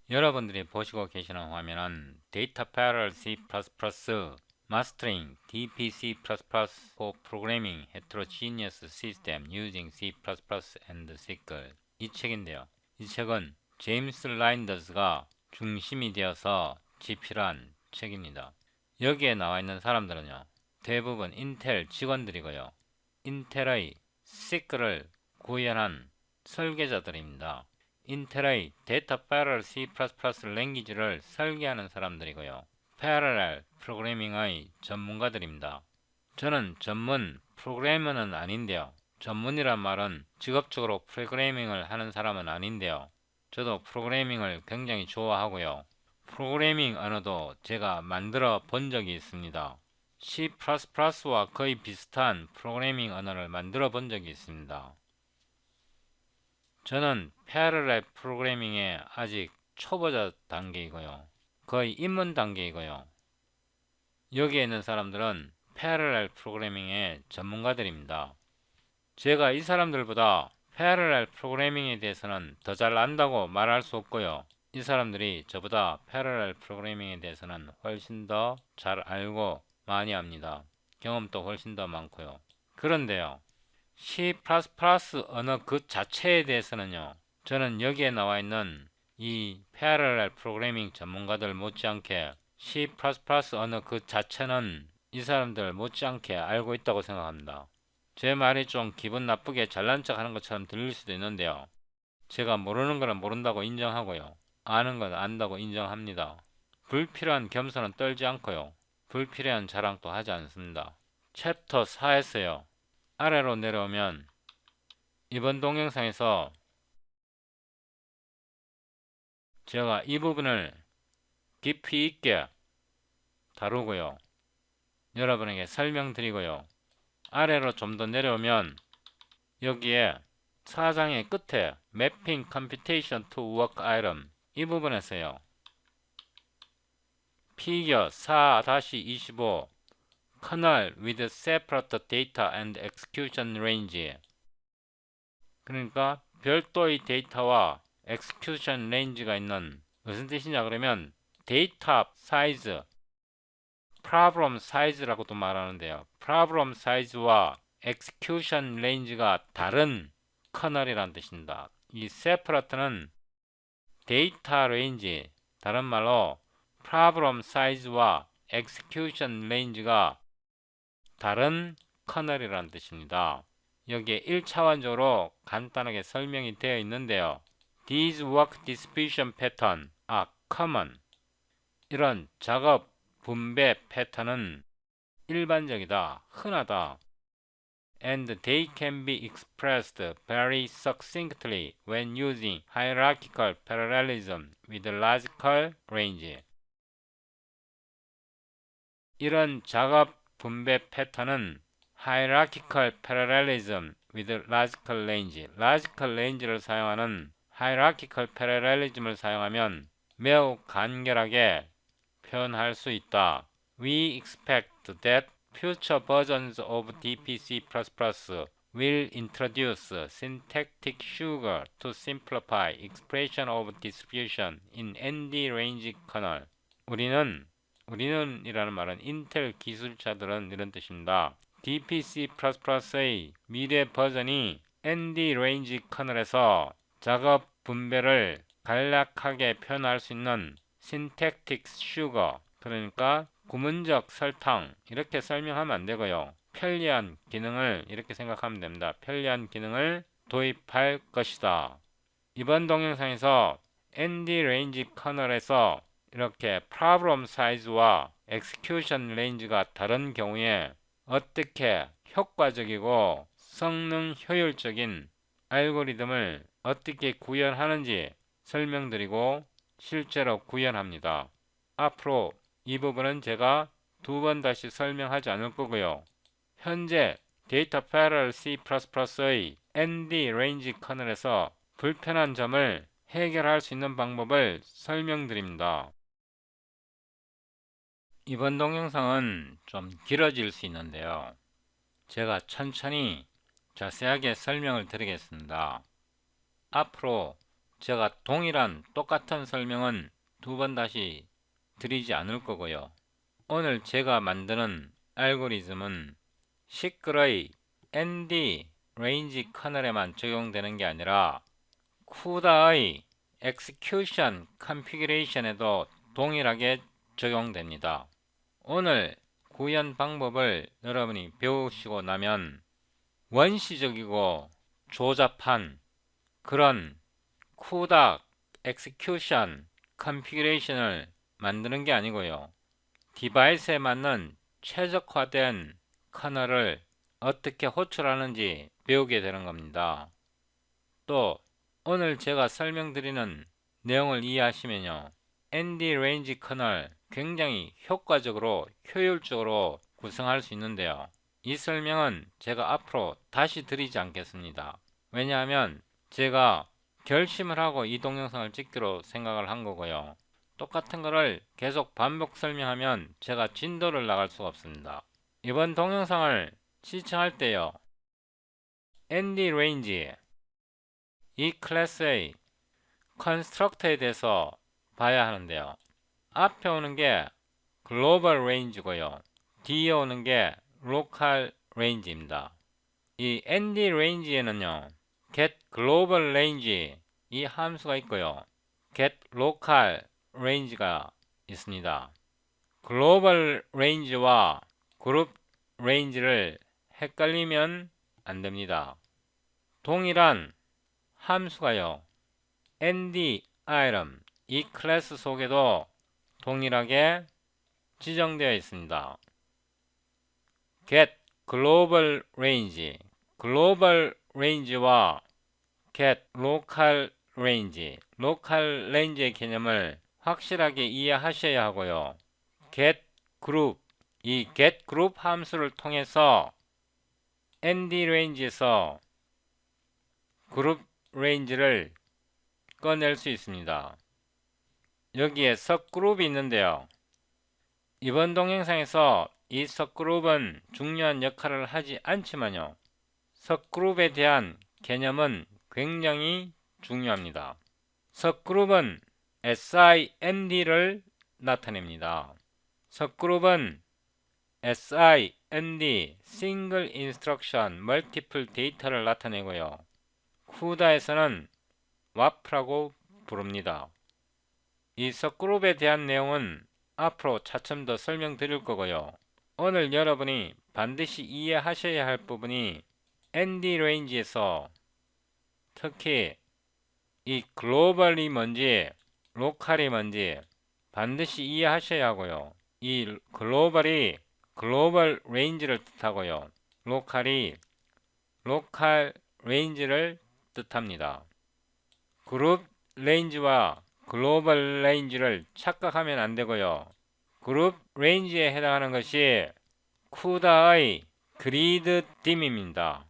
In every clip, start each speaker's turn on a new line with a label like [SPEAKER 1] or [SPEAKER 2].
[SPEAKER 1] 여러분들이 보시고 계시는 화면은 데이터 패러럴 C++ Mastering DPC++ for Programming Heterogeneous System Using C++ and SQL 이 책인데요. 이 책은 제임스 라인더스가 중심이 되어서 집필한 책입니다. 여기에 나와 있는 사람들은요, 대부분 인텔 직원들이고요, 인텔의 SQL을 구현한 설계자들입니다. 인텔의 데이터 패러럴 C++ 랭귀지를 설계하는 사람들이고요, 패러럴 프로그래밍의 전문가들입니다. 저는 전문 프로그래머는 아닌데요. 전문이란 말은 직업적으로 프로그래밍을 하는 사람은 아닌데요. 저도 프로그래밍을 굉장히 좋아하고요. 프로그래밍 언어도 제가 만들어 본 적이 있습니다. C++와 거의 비슷한 프로그래밍 언어를 만들어 본 적이 있습니다. 저는 패러럴 프로그래밍의 아직 초보자 단계이고요. 거의 입문 단계이고요. 여기에 있는 사람들은 패러럴 프로그래밍의 전문가들입니다. 제가 이 사람들보다 패러럴 프로그래밍에 대해서는 더 잘 안다고 말할 수 없고요. 이 사람들이 저보다 패러럴 프로그래밍에 대해서는 훨씬 더 잘 알고 많이 합니다. 경험도 훨씬 더 많고요. 그런데요, C++ 언어 그 자체에 대해서는요, 저는 여기에 나와 있는 이 패러럴 프로그래밍 전문가들 못지않게 C++ 언어 그 자체는 이 사람들 못지않게 알고 있다고 생각합니다. 제 말이 좀 기분 나쁘게 잘난 척 하는 것처럼 들릴 수도 있는데요. 제가 모르는 거는 모른다고 인정하고요, 아는 건 안다고 인정합니다. 불필요한 겸손은 떨지 않고요, 불필요한 자랑도 하지 않습니다. 챕터 4에서요, 아래로 내려오면 이번 동영상에서 제가 이 부분을 깊이 있게 다루고요, 여러분에게 설명드리고요, 아래로 좀 더 내려오면 여기에 4장의 끝에 Mapping Computation to Work Item 이 부분에서요, 피겨 4-25 Kernel with Separate Data and Execution Range, 그러니까 별도의 데이터와 엑스큐션 레인지가 있는, 무슨 뜻이냐 그러면 데이터 사이즈, 프로블럼 사이즈라고도 말하는데요, 프로블럼 사이즈와 엑스큐션 레인지가 다른 커널이라는 뜻입니다. 이 separate는 데이터 레인지, 다른 말로 프로블럼 사이즈와 엑스큐션 레인지가 다른 커널이라는 뜻입니다. 여기에 1차원적으로 간단하게 설명이 되어 있는데요. These work distribution pattern are common. 이런 작업 분배 패턴은 일반적이다, 흔하다. And they can be expressed very succinctly when using hierarchical parallelism with logical range. 이런 작업 분배 패턴은 hierarchical parallelism with logical range, logical range를 사용하는 hierarchical parallelism을 사용하면 매우 간결하게 표현할 수 있다. We expect that future versions of DPC++ will introduce syntactic sugar to simplify expression of distribution in ND range kernel. 우리는 이라는 말은 인텔 기술자들은 이런 뜻입니다. DPC++의 미래 버전이 ND 레인지 커널에서 작업 분배를 간략하게 표현할 수 있는 synthetic sugar, 그러니까 구문적 설탕, 이렇게 설명하면 안 되고요, 편리한 기능을 이렇게 생각하면 됩니다. 편리한 기능을 도입할 것이다. 이번 동영상에서 ND 레인지 커널에서 이렇게 프로블럼 사이즈와 엑스큐션 레인지가 다른 경우에 어떻게 효과적이고 성능 효율적인 알고리즘을 어떻게 구현하는지 설명드리고 실제로 구현합니다. 앞으로 이 부분은 제가 두 번 다시 설명하지 않을 거고요. 현재 데이터 패러럴 C++의 ND 레인지 커널에서 불편한 점을 해결할 수 있는 방법을 설명드립니다. 이번 동영상은 좀 길어질 수 있는데요, 제가 천천히 자세하게 설명을 드리겠습니다. 앞으로 제가 동일한 똑같은 설명은 두 번 다시 드리지 않을 거고요. 오늘 제가 만드는 알고리즘은 시끌의 ND 레인지 커널에만 적용되는 게 아니라 CUDA의 execution configuration에도 동일하게 적용됩니다. 오늘 구현 방법을 여러분이 배우시고 나면 원시적이고 조잡한 그런 CUDA execution configuration을 만드는 게 아니고요. 디바이스에 맞는 최적화된 커널을 어떻게 호출하는지 배우게 되는 겁니다. 또 오늘 제가 설명드리는 내용을 이해하시면요, ND 레인지 커널 굉장히 효과적으로 효율적으로 구성할 수 있는데요, 이 설명은 제가 앞으로 다시 드리지 않겠습니다. 왜냐하면 제가 결심을 하고 이 동영상을 찍기로 생각을 한 거고요. 똑같은 거를 계속 반복 설명하면 제가 진도를 나갈 수가 없습니다. 이번 동영상을 시청할 때요, ND 레인지 이 클래스의 컨스트럭터에 대해서 봐야 하는데요, 앞에 오는 게 글로벌 레인지고요, 뒤에 오는 게 로컬 레인지입니다. 이 ND 레인지에는요, get global range 이 함수가 있고요, get local range가 있습니다. 글로벌 레인지와 그룹 레인지를 헷갈리면 안 됩니다. 동일한 함수가요, ND item 이 클래스 속에도 동일하게 지정되어 있습니다. get global range, 글로벌 레인지와 get local range, local range의 개념을 확실하게 이해하셔야 하고요. get group, 이 get group 함수를 통해서 ND range에서 그룹 레인지를 꺼낼 수 있습니다. 여기에 subgroup이 있는데요, 이번 동영상에서 이 subgroup은 중요한 역할을 하지 않지만요, subgroup에 대한 개념은 굉장히 중요합니다. subgroup은 SIMD를 나타냅니다. subgroup은 SIMD, Single Instruction Multiple Data를 나타내고요, CUDA에서는 WAP라고 부릅니다. 이 subgroup에 대한 내용은 앞으로 차츰 더 설명드릴 거고요. 오늘 여러분이 반드시 이해하셔야 할 부분이 ND 레인지에서 특히 이 글로벌이 뭔지 로컬이 뭔지 반드시 이해하셔야 하고요. 이 글로벌이 글로벌 레인지를 뜻하고요, 로컬이 로컬 레인지를 뜻합니다. 그룹 레인지와 글로벌 레인지를 착각하면 안 되고요. 그룹 레인지에 해당하는 것이 CUDA의 그리드 딤입니다.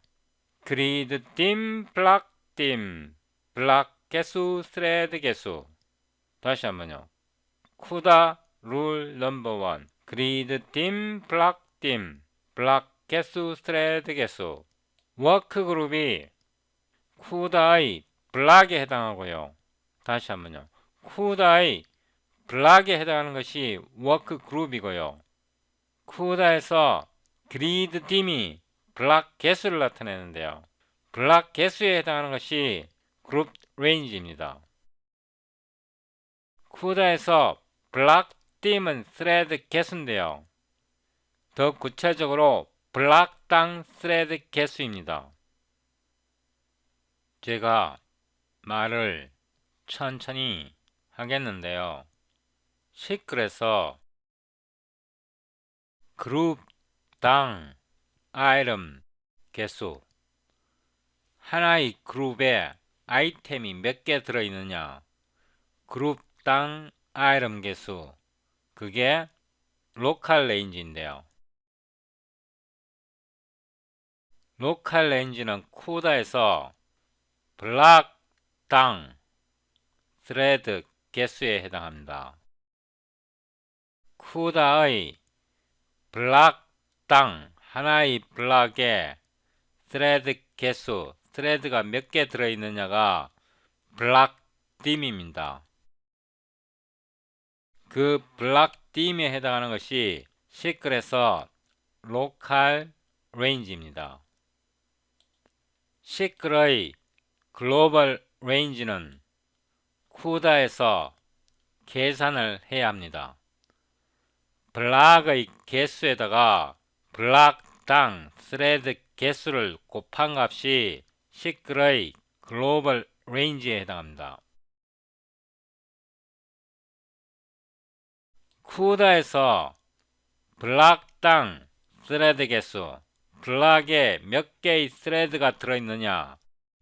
[SPEAKER 1] 그리드 딤, 블락 딤, 블락 개수, 스레드 개수. 다시 한번요. CUDA 룰 넘버 원, 그리드 딤, 블락 딤, 블락 개수, 스레드 개수. 워크 그룹이 CUDA의 블락에 해당하고요. 다시 한번요. CUDA의 블락에 해당하는 것이 워크 그룹이고요. CUDA에서 그리드 딤이 블락 개수를 나타내는데요, 블락 개수에 해당하는 것이 그룹 레인지입니다. CUDA에서 블락 딤은 스레드 개수인데요, 더 구체적으로 블락당 스레드 개수입니다. 제가 말을 천천히 하겠는데요, 시클에서 그룹당 아이템 개수, 하나의 그룹에 아이템이 몇 개 들어있느냐, 그룹당 아이템 개수, 그게 로컬 레인지인데요, 로컬 레인지는 CUDA에서 블락당 스레드 개수에 해당합니다. CUDA의 블락당 하나의 블락에 스레드 개수, 스레드가 몇 개 들어있느냐가 블락 딤입니다. 그 블락 딤에 해당하는 것이 시클에서 로컬 레인지입니다. 시클의 글로벌 레인지는 쿠다에서 계산을 해야 합니다. 블락의 개수에다가 블락당 스레드 개수를 곱한 값이 시클의 글로벌 레인지에 해당합니다. 쿠다에서 블락당 스레드 개수, 블락에 몇 개의 스레드가 들어있느냐,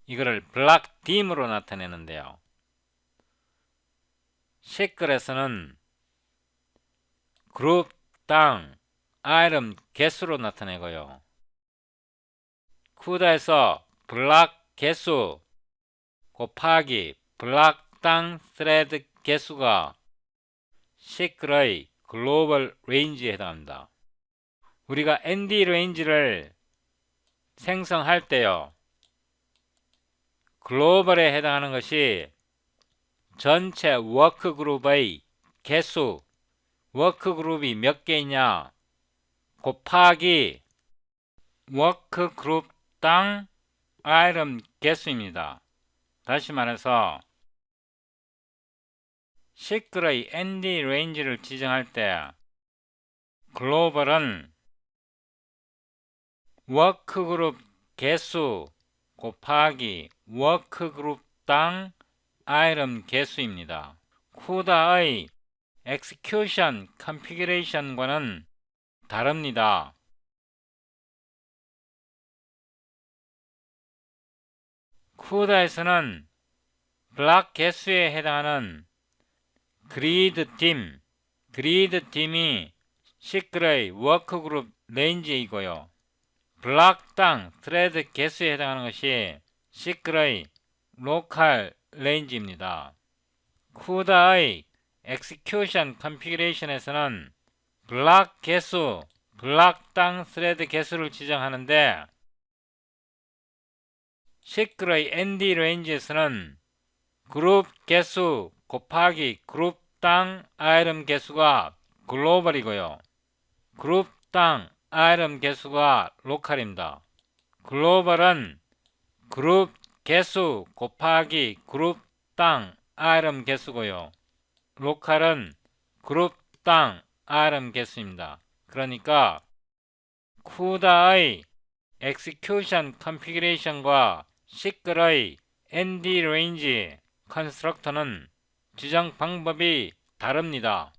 [SPEAKER 1] 이거를 블락 딤으로 나타내는데요. 시클에서는 그룹당 아이템 개수로 나타내고요. 쿠다에서 블락 개수 곱하기 블락당 스레드 개수가 시클의 글로벌 레인지에 해당합니다. 우리가 ND 레인지를 생성할 때요, 글로벌에 해당하는 것이 전체 워크그룹의 개수, 워크그룹이 몇 개이냐 곱하기 워크그룹당 아이템 개수입니다. 다시 말해서 시클의 ND 레인지를 지정할 때 글로벌은 워크그룹 개수 곱하기 워크그룹당 아이템 개수입니다. 쿠다의 execution configuration과는 다릅니다. 쿠다에서는 블락 개수에 해당하는 그리드 팀이 시클의 워크그룹 레인지이고요. 블락당 스레드 개수에 해당하는 것이 시클의 로컬 레인지입니다. 쿠다의 execution configuration에서는 블락 개수, 블락당 스레드 개수를 지정하는데 시클의 ND 레인지에서는 그룹 개수 곱하기 그룹당 아이템 개수가 글로벌이고요. 그룹당 아이템 개수가 로컬입니다. 글로벌은 그룹 개수 곱하기 그룹당 아이템 개수고요. 로컬은 그룹당 아이템 개수입니다. 그러니까 쿠다의 execution configuration과 시클의 ND range 컨스트럭터는 지정 방법이 다릅니다.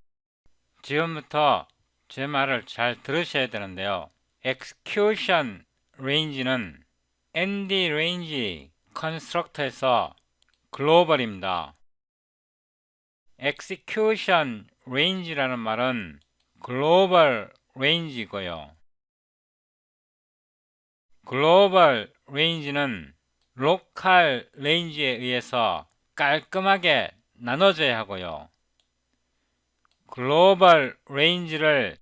[SPEAKER 1] 지금부터 제 말을 잘 들으셔야 되는데요. execution range는 ND range 컨스트럭터에서 글로벌입니다. execution range라는 말은 글로벌 레인지고요. 글로벌 레인지는 로컬 레인지에 의해서 깔끔하게 나눠져야 하고요. 글로벌 레인지를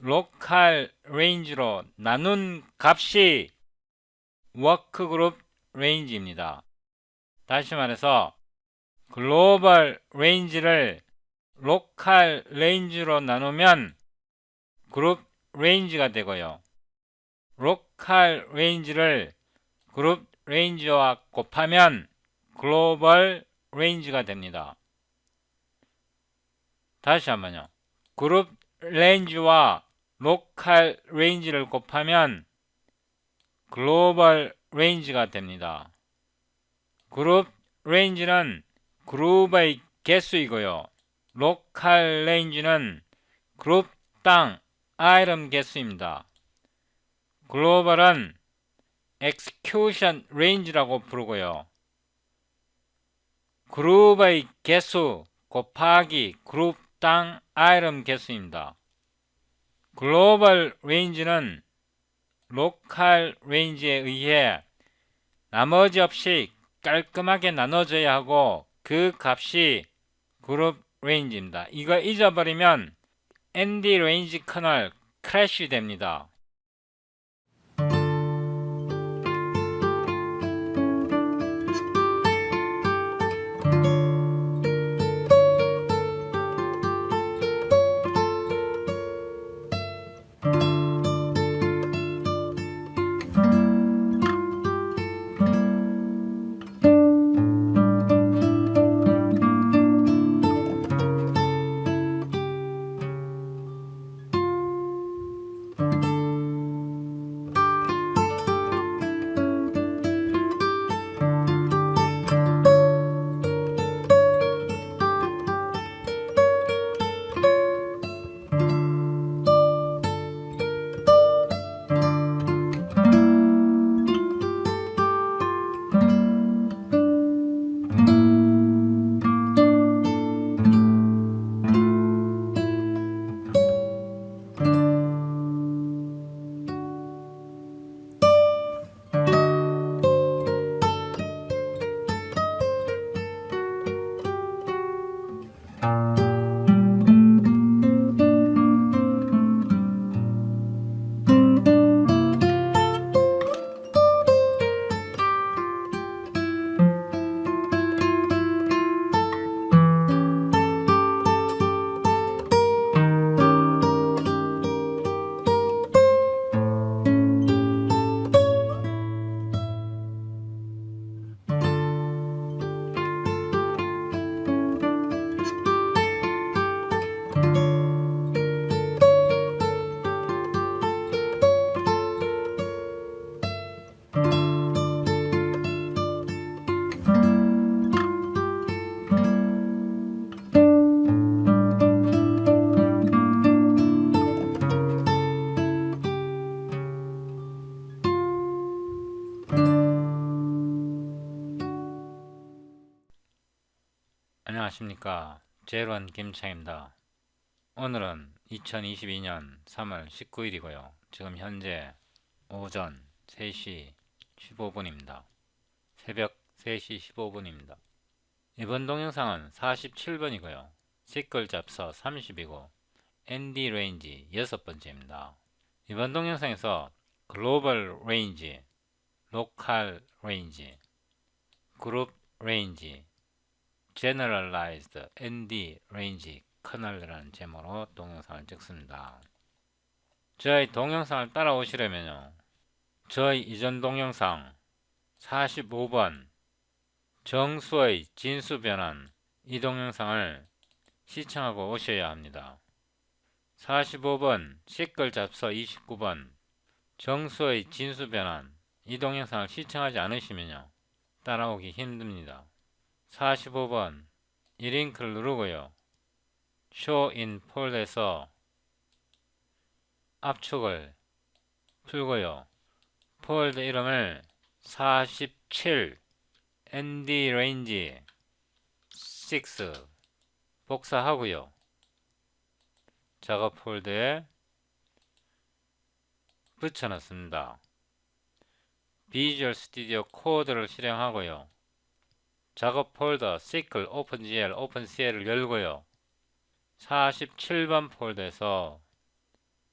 [SPEAKER 1] 로컬 레인지로 나눈 값이 워크그룹 레인지입니다. 다시 말해서 글로벌 레인지를 로컬 레인지로 나누면 그룹 레인지가 되고요. 로컬 레인지를 그룹 레인지와 곱하면 글로벌 레인지가 됩니다. 다시 한번요. 그룹 레인지와 로컬 레인지를 곱하면 글로벌 레인지가 됩니다. 그룹 레인지는 그룹의 개수이고요. 로컬 레인지는 그룹당 아이템 개수입니다. 글로벌은 execution range라고 부르고요. 그룹의 개수 곱하기 그룹당 아이템 개수입니다. 글로벌 레인지는 로컬 레인지에 의해 나머지 없이 깔끔하게 나눠져야 하고 그 값이 그룹 레인지입니다. 이거 잊어버리면 ND 레인지 커널 크래시 됩니다. 안녕하십니까. 제로원 김창입니다. 오늘은 2022년 3월 19일이고요. 지금 현재 오전 3시 15분입니다. 새벽 3시 15분입니다. 이번 동영상은 47번이고요. 시끌 잡서 30이고 ND 레인지 6번째입니다. 이번 동영상에서 글로벌 레인지, 로컬 레인지, 그룹 레인지, Generalized ND Range Kernel이라는 제목으로 동영상을 찍습니다. 저희 동영상을 따라오시려면요, 저희 이전 동영상 45번 정수의 진수 변환, 이 동영상을 시청하고 오셔야 합니다. 45번 시끌 잡서 29번 정수의 진수 변환, 이 동영상을 시청하지 않으시면요, 따라오기 힘듭니다. 45번 이 링크를 누르고요, Show in 폴더에서 압축을 풀고요, 폴더 이름을 47 ND Range 6 복사하고요, 작업 폴더에 붙여넣습니다. 비주얼 스튜디오 코드를 실행하고요, 작업 폴더 시클 오픈GL 오픈CL을 열고요, 47번 폴더에서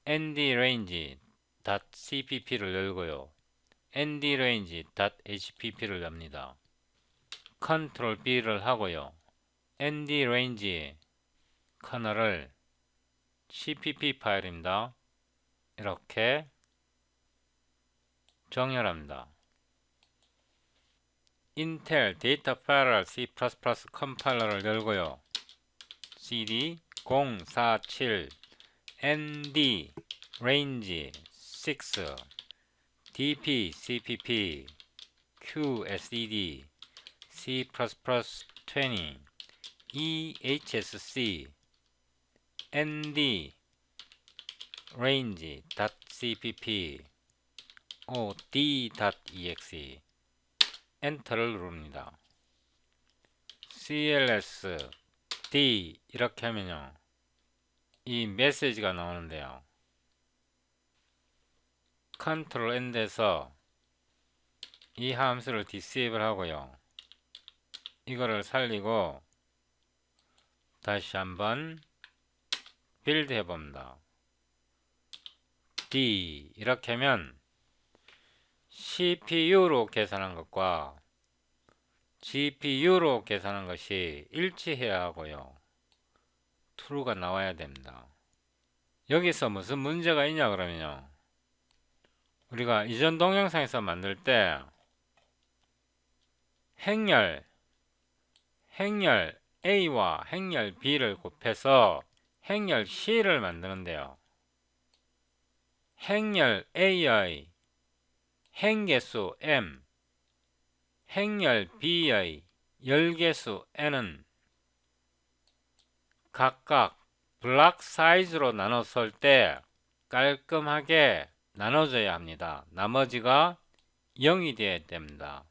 [SPEAKER 1] ndrange.cpp를 열고요, ndrange.hpp를 엽니다. 컨트롤 B를 하고요, ndrange 커널을 cpp 파일입니다. 이렇게 정렬합니다. 인텔 데이터 패러럴 C++ 컴파일러를 열고요, cd 047 nd range 6 dp cpp qsed c++ 20 ehsc nd range.cpp od.exe 엔터를 누릅니다. cls d 이렇게 하면요, 이 메시지가 나오는데요, 컨트롤 N에서 이 함수를 디세이블 하고요, 이거를 살리고 다시 한번 빌드 해봅니다. D 이렇게 하면 CPU로 계산한 것과 GPU로 계산한 것이 일치해야 하고요, true가 나와야 됩니다. 여기서 무슨 문제가 있냐 그러면요, 우리가 이전 동영상에서 만들 때 행렬 A와 행렬 B를 곱해서 행렬 C를 만드는데요, 행렬 A의 행개수 M, 행렬 B의 열개수 N은 각각 블록 사이즈로 나눴을 때 깔끔하게 나눠져야 합니다. 나머지가 0이 되어야 됩니다.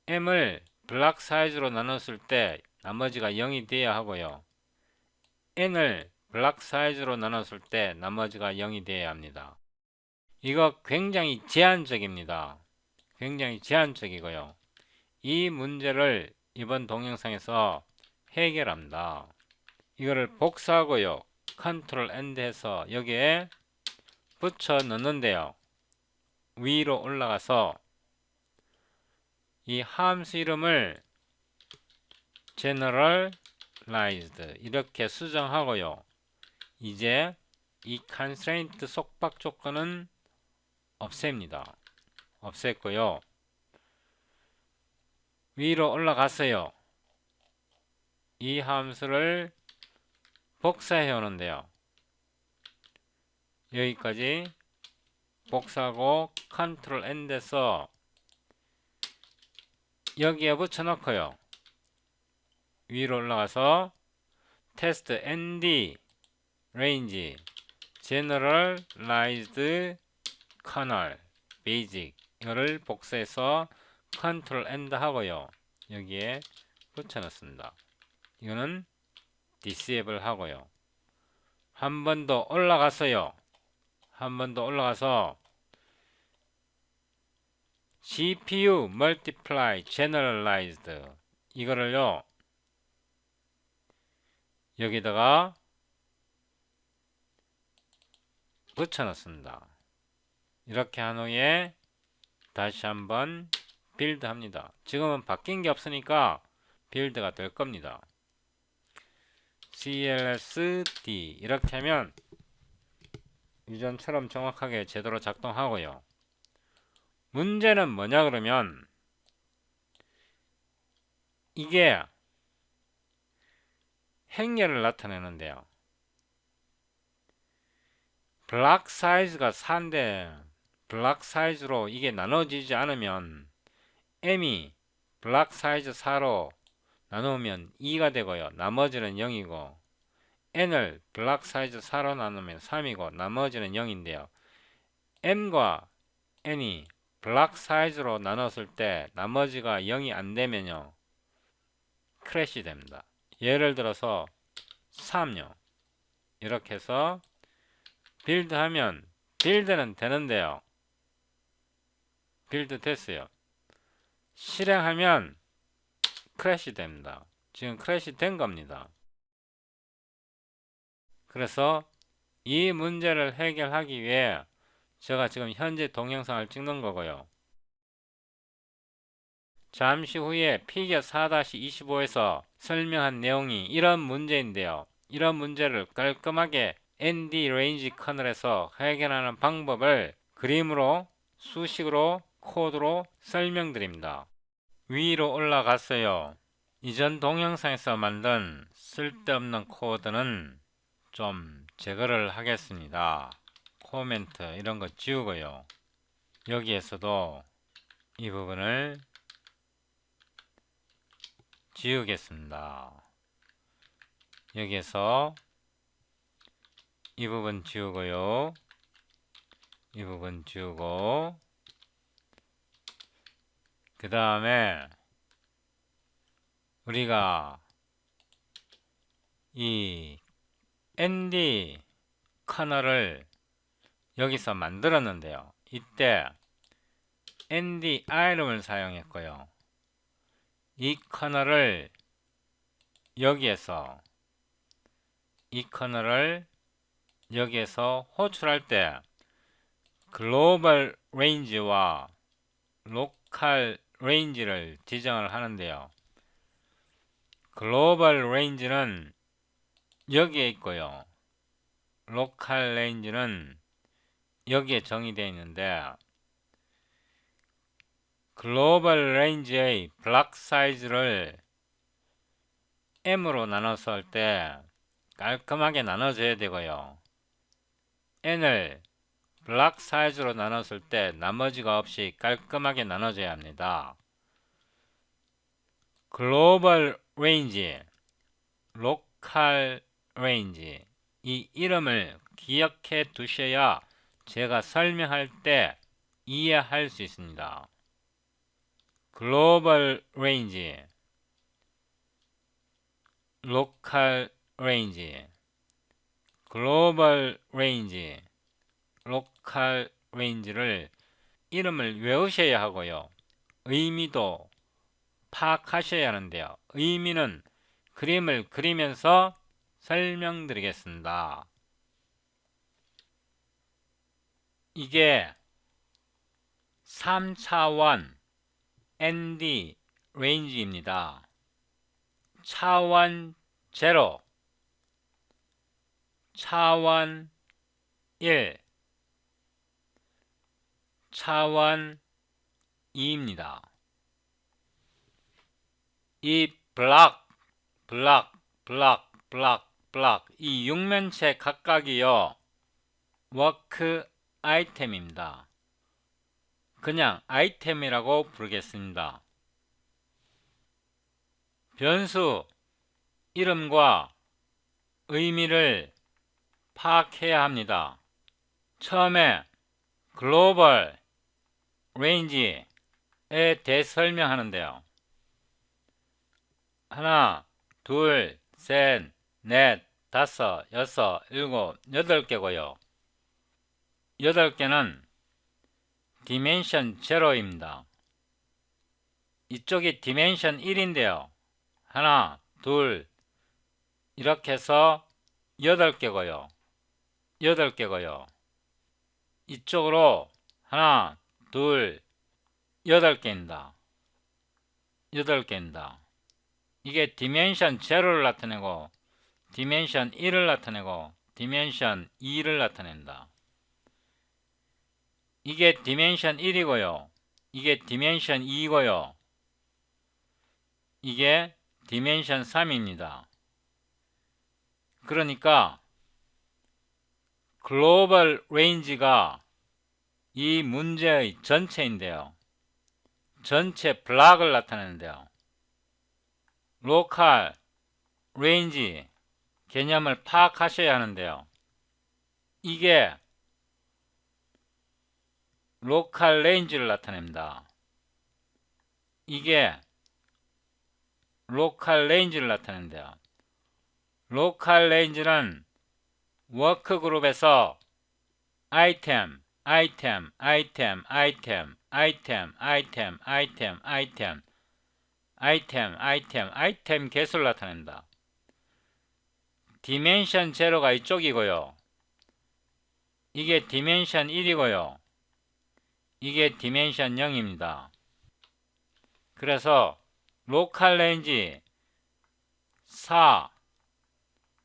[SPEAKER 1] M을 블록 사이즈로 나눴을 때 나머지가 0이 되어야 하고요, N을 블록 사이즈로 나눴을 때 나머지가 0이 되어야 합니다. 이거 굉장히 제한적입니다. 굉장히 제한적이고요, 이 문제를 이번 동영상에서 해결합니다. 이거를 복사하고요, 컨트롤 N 해서 여기에 붙여 넣는데요, 위로 올라가서 이 함수 이름을 generalized 이렇게 수정하고요, 이제 이 constraint 속박 조건은 없앱니다. 없앴고요, 위로 올라갔어요. 이 함수를 복사해 오는데요, 여기까지 복사하고 컨트롤 N 돼서 여기에 붙여 넣고요, 위로 올라가서 테스트 ND range generalized kernel basic 이거를 복사해서 컨트롤 N 하고요, 여기에 붙여 넣습니다. 이거는 disable 하고요. 한 번 더 올라갔어요. 한 번 더 올라가서 GPU multiply generalized 이거를요 여기다가 붙여 넣습니다. 이렇게 한 후에 다시 한번 빌드 합니다. 지금은 바뀐 게 없으니까 빌드가 될 겁니다. CLSD 이렇게 하면 이전처럼 정확하게 제대로 작동하고요. 문제는 뭐냐 그러면 이게 행렬을 나타내는데요. 블락 사이즈가 4인데 블락 사이즈로 이게 나눠지지 않으면 m이 블락 사이즈 4로 나누면 2가 되고요. 나머지는 0이고 n을 블락 사이즈 4로 나누면 3이고 나머지는 0인데요. m과 n이 블락 사이즈로 나눴을 때 나머지가 0이 안 되면요. 크래시 됩니다. 예를 들어서 3요. 이렇게 해서 빌드 하면 빌드는 되는데요. 빌드 됐어요. 실행하면 크래시 됩니다. 지금 크래시 된 겁니다. 그래서 이 문제를 해결하기 위해 제가 지금 현재 동영상을 찍는 거고요. 잠시 후에 피겨 4-25에서 설명한 내용이 이런 문제인데요. 이런 문제를 깔끔하게 ND 레인지 커널에서 해결하는 방법을 그림으로 수식으로 코드로 설명드립니다. 위로 올라갔어요. 이전 동영상에서 만든 쓸데없는 코드는 좀 제거를 하겠습니다. 코멘트 이런 거 지우고요. 여기에서도 이 부분을 지우겠습니다. 여기에서 이 부분 지우고요. 이 부분 지우고 그 다음에 우리가 이 ND 커널을 여기서 만들었는데요. 이때 ND item을 사용했고요. 이 커널을 여기에서 호출할 때 글로벌 레인지와 로컬 레인지를 지정을 하는데요. 글로벌 레인지는 여기에 있고요. 로컬 레인지는 여기에 정의되어 있는데 글로벌 레인지의 블락 사이즈를 m으로 나눠서 할 때 깔끔하게 나눠줘야 되고요. n을 블락 사이즈로 나눴을 때 나머지가 없이 깔끔하게 나눠줘야 합니다. 글로벌 레인지, 로컬 레인지 이 이름을 기억해 두셔야 제가 설명할 때 이해할 수 있습니다. 글로벌 레인지, 로컬 레인지, 글로벌 레인지, 로컬 레인지를 이름을 외우셔야 하고요. 의미도 파악하셔야 하는데요. 의미는 그림을 그리면서 설명드리겠습니다. 이게 3차원 ND 레인지입니다. 차원 0, 차원 1, 차원 2입니다. 이 블락 이 육면체 각각이요. 워크 아이템입니다. 그냥 아이템이라고 부르겠습니다. 변수 이름과 의미를 파악해야 합니다. 처음에 글로벌 레인지에 대해 설명하는데요. 하나, 둘, 셋, 넷, 다섯, 여섯, 일곱, 여덟 개고요. 여덟 개는 디멘션 제로입니다. 이쪽이 디멘션 1인데요. 하나, 둘, 이렇게 해서 8개고요. 8개고요. 이쪽으로 하나, 둘, 8개입니다. 8개입니다. 이게 디멘션 제로를 나타내고 디멘션 1을 나타내고 디멘션 2를 나타낸다. 이게 디멘션 1이고요. 이게 디멘션 2고요. 이게 디멘션 3입니다. 그러니까 글로벌 레인지가 이 문제의 전체인데요. 전체 블락을 나타내는데요. 로컬 레인지 개념을 파악하셔야 하는데요. 이게 로컬 레인지를 나타냅니다. 이게 로컬 레인지를 나타낸대요. 로컬 레인지는 워크그룹에서 아이템, 아이템, 아이템, 아이템, 아이템, 아이템, 아이템, 아이템, 아이템, 아이템, 아이템 개수를 나타낸다. 디멘션 제로가 이쪽이고요. 이게 디멘션 1이고요. 이게 디멘션 0입니다. 그래서 로컬 레인지 4,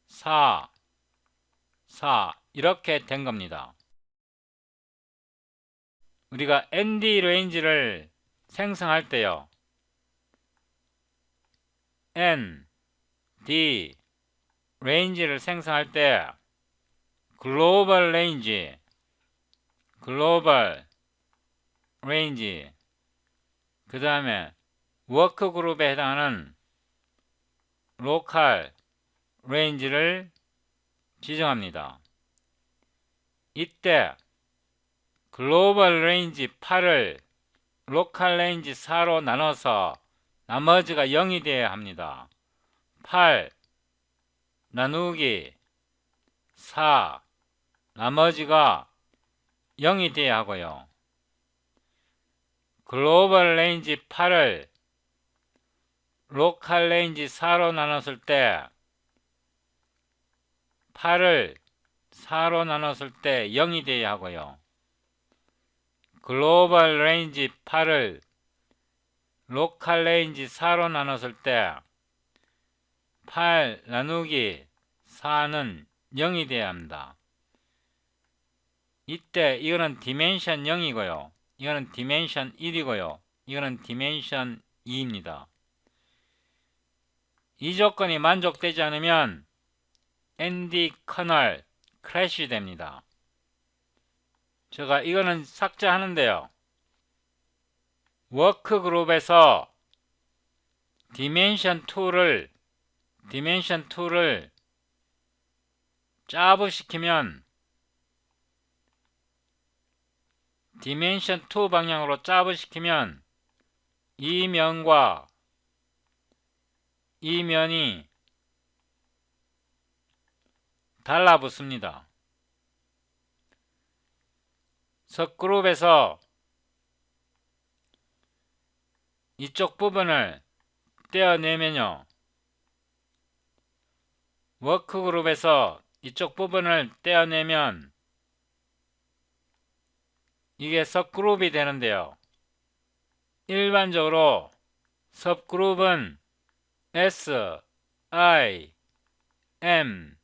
[SPEAKER 1] 4, 4 이렇게 된 겁니다. 우리가 ND 레인지를 생성할 때요. N, D 레인지를 생성할 때 글로벌 레인지, 글로벌 레인지, 그 다음에 워크그룹에 해당하는 로컬 레인지를 지정합니다. 이때 글로벌 레인지 8을 로컬 레인지 4로 나눠서 나머지가 0이 되어야 합니다. 8 나누기 4 나머지가 0이 되어야 하고요. 글로벌 레인지 8을 로컬 레인지 4로 나눴을 때 8을 4로 나눴을 때 0이 되어야 하고요. 글로벌 레인지 8을 로컬 레인지 4로 나눴을 때 8 나누기 4는 0이 되어야 합니다. 이때 이거는 디멘션 0이고요. 이거는 디멘션 1이고요. 이거는 디멘션 2입니다. 이 조건이 만족되지 않으면 ND 커널 크래시 됩니다. 제가 이거는 삭제하는데요. 워크그룹에서 디멘션 2를 짜부시키면 디멘션 2 방향으로 짜부시키면 이 면과 이 면이 달라붙습니다. सब그룹에서 이쪽 부분을 떼어내면요. 워크그룹에서 이쪽 부분을 떼어내면 이게 सब그룹이 되는데요. 일반적으로 सब그룹은 S, I, M,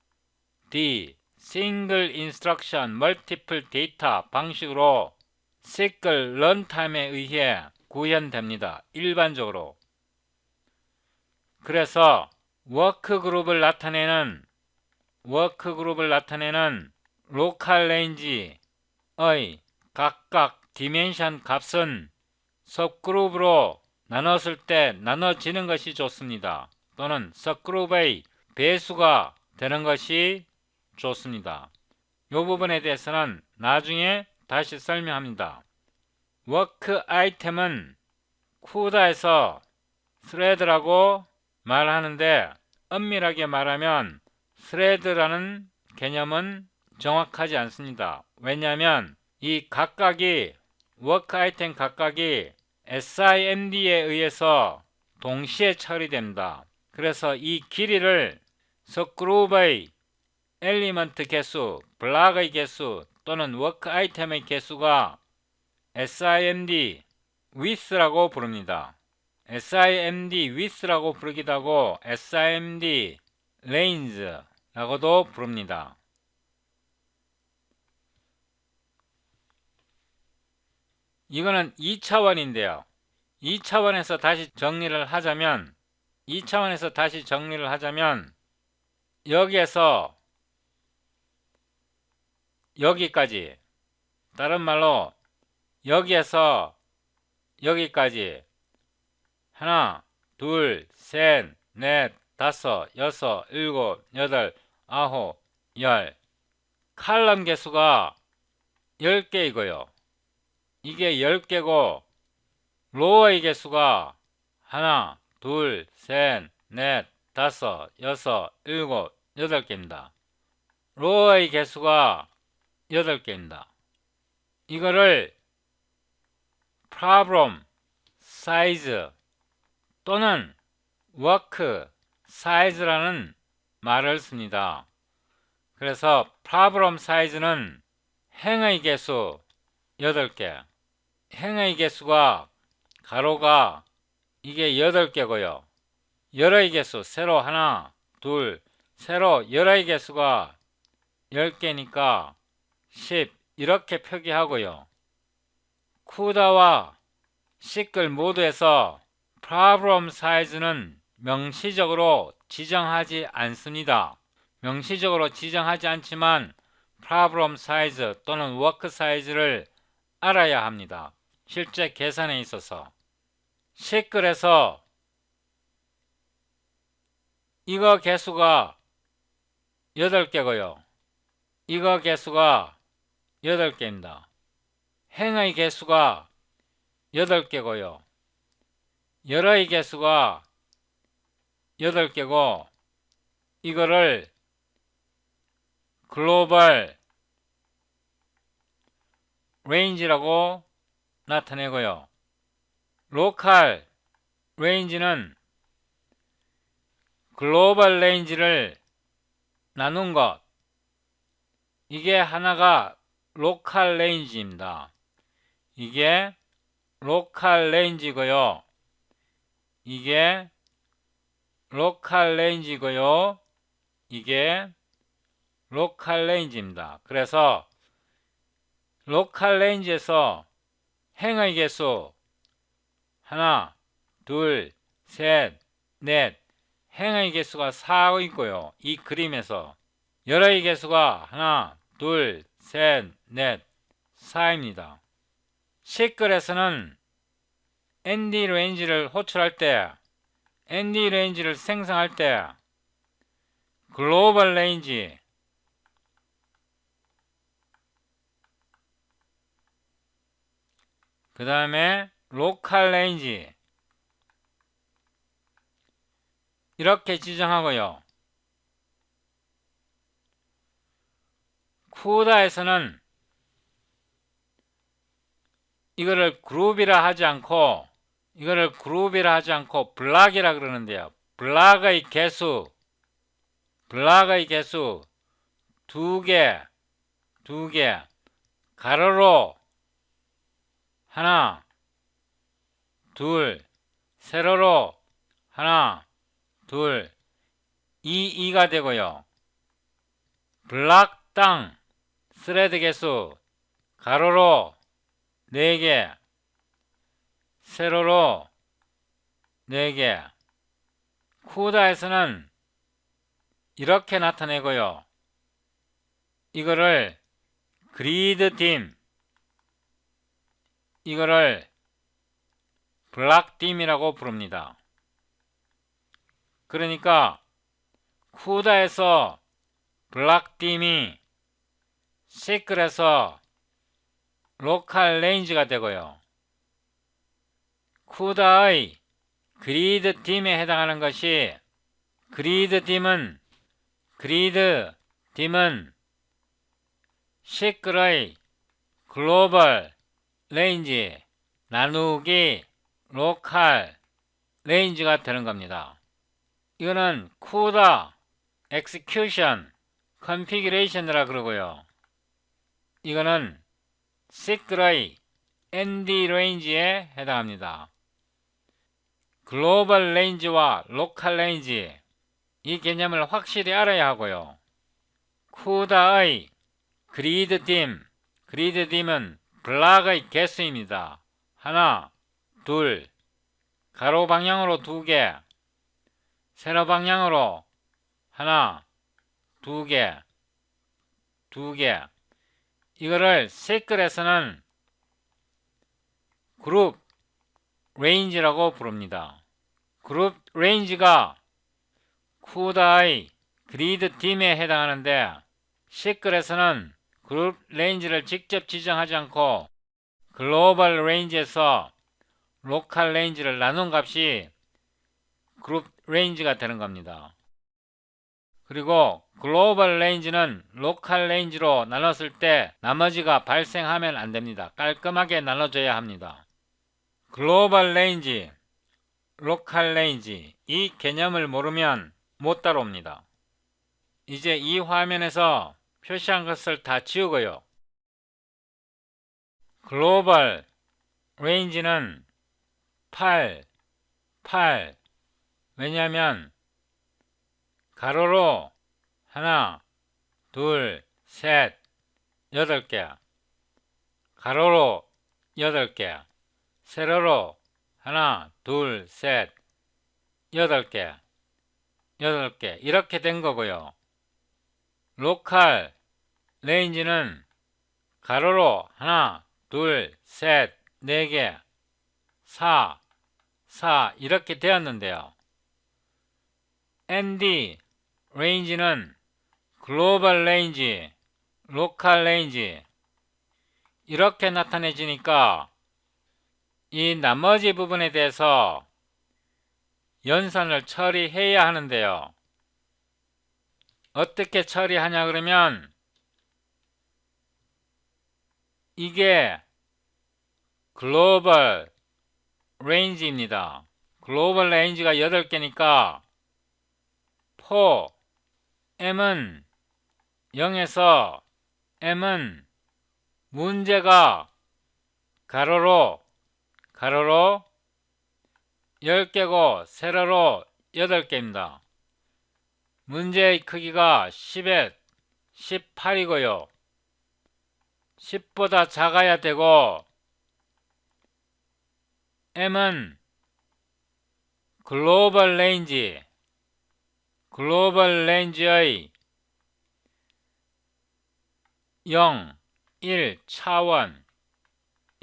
[SPEAKER 1] D 싱글 인스트럭션 멀티플 데이터 방식으로 시클 런타임에 의해 구현됩니다. 일반적으로. 그래서 워크그룹을 나타내는 로컬 레인지의 각각 디멘션 값은 सब그룹으로 나눴을 때 나눠지는 것이 좋습니다. 또는 सब그룹의 배수가 되는 것이 좋습니다. 이 부분에 대해서는 나중에 다시 설명합니다. 워크 아이템은 쿠다에서 스레드라고 말하는데 엄밀하게 말하면 스레드라는 개념은 정확하지 않습니다. 왜냐하면 이 각각이 워크 아이템 각각이 SIMD에 의해서 동시에 처리됩니다. 그래서 이 길이를 서그룹의 엘리먼트 개수, 블락의 개수 또는 워크 아이템의 개수가 SIMD width라고 부릅니다. SIMD width라고 부르기도 하고 SIMD range라고도 부릅니다. 이거는 2차원인데요. 2차원에서 다시 정리를 하자면 여기에서 여기까지, 다른 말로 여기에서 여기까지 하나, 둘, 셋, 넷, 다섯, 여섯, 일곱, 여덟, 아홉, 열 칼럼 개수가 10개이고요. 이게 10개고 로어의 개수가 하나, 둘, 셋, 넷, 다섯, 여섯, 일곱, 8개입니다. 로어의 개수가 8개입니다. 이거를 problem size 또는 work size라는 말을 씁니다. 그래서 problem size는 행의 개수 8개, 행의 개수가 가로가 이게 8개고요. 열의 개수 세로 하나, 둘, 세로 열의 개수가 10개니까 10 이렇게 표기하고요. 쿠다와 시클 모두에서 problem size는 명시적으로 지정하지 않습니다. 명시적으로 지정하지 않지만 problem size 또는 work size를 알아야 합니다. 실제 계산에 있어서. 시클에서 이거 개수가 8개고요. 이거 개수가 8개입니다. 행의 개수가 8개고요. 열의 개수가 8개고 이거를 글로벌 레인지라고 나타내고요. 로컬 레인지는 글로벌 레인지를 나눈 것, 이게 하나가 로컬 레인지입니다. 이게 로컬 레인지고요. 이게 로컬 레인지고요. 이게 로컬 레인지입니다. 그래서 로컬 레인지에서 행의 개수 하나, 둘, 셋, 넷 행의 개수가 4 있고요. 이 그림에서 열의 개수가 하나, 둘, 셋, 넷, 4입니다. 시클에서는 ND 레인지를 호출할 때, ND 레인지를 생성할 때 글로벌 레인지, 그 다음에 로컬 레인지 이렇게 지정하고요. 쿠다에서는 이거를 그룹이라 하지 않고 블락이라 그러는데요. 블락의 개수 2개, 가로로 하나, 둘, 세로로 하나, 둘, 2가 되고요. 블락당 스레드 개수 가로로 4개, 세로로 4개. 쿠다에서는 이렇게 나타내고요. 이거를 그리드 딤, 이거를 블락 딤이라고 부릅니다. 그러니까 쿠다에서 블락 딤이 시클에서 로컬 레인지가 되고요. 쿠다의 그리드 딤에 해당하는 것이 그리드딤은 시끌의 글로벌 레인지 나누기 로컬 레인지가 되는 겁니다. 이거는 쿠다 엑스큐션 컨피규레이션이라 그러고요. 이거는 시끌의 ND 레인지에 해당합니다. 글로벌 레인지와 로컬 레인지 이 개념을 확실히 알아야 하고요. 쿠다의 그리드딤은 블락의 개수입니다. 하나, 둘, 가로 방향으로 2개, 세로 방향으로 하나, 2개, 2개. 이거를 시클에서는 그룹 레인지라고 부릅니다. 그룹 레인지가 쿠다의 그리드딤에 해당하는데 시클에서는 그룹 레인지를 직접 지정하지 않고 글로벌 레인지에서 로컬 레인지를 나눈 값이 그룹 레인지가 되는 겁니다. 그리고 글로벌 레인지는 로컬 레인지로 나눴을 때 나머지가 발생하면 안 됩니다. 깔끔하게 나눠져야 합니다. 글로벌 레인지, 로컬 레인지 이 개념을 모르면 못 따라옵니다. 이제 이 화면에서 표시한 것을 다 지우고요. 글로벌 레인지는 8, 왜냐하면 가로로 하나, 둘, 셋, 8개, 가로로 8개, 세로로 하나, 둘, 셋, 8개, 8개 이렇게 된 거고요. 로컬 레인지는 가로로 하나, 둘, 셋, 4개, 4 이렇게 되었는데요. ND 레인지는 글로벌 레인지, 로컬 레인지 이렇게 나타내지니까 이 나머지 부분에 대해서 연산을 처리해야 하는데요. 어떻게 처리하냐 그러면 이게 글로벌 레인지입니다. 글로벌 레인지가 8개니까 M은 0에서 M은 문제가 가로로 10개고 세로로 8개입니다. 문제의 크기가 10에 18이고요. 10보다 작아야 되고 M은 글로벌 레인지의 0, 1 차원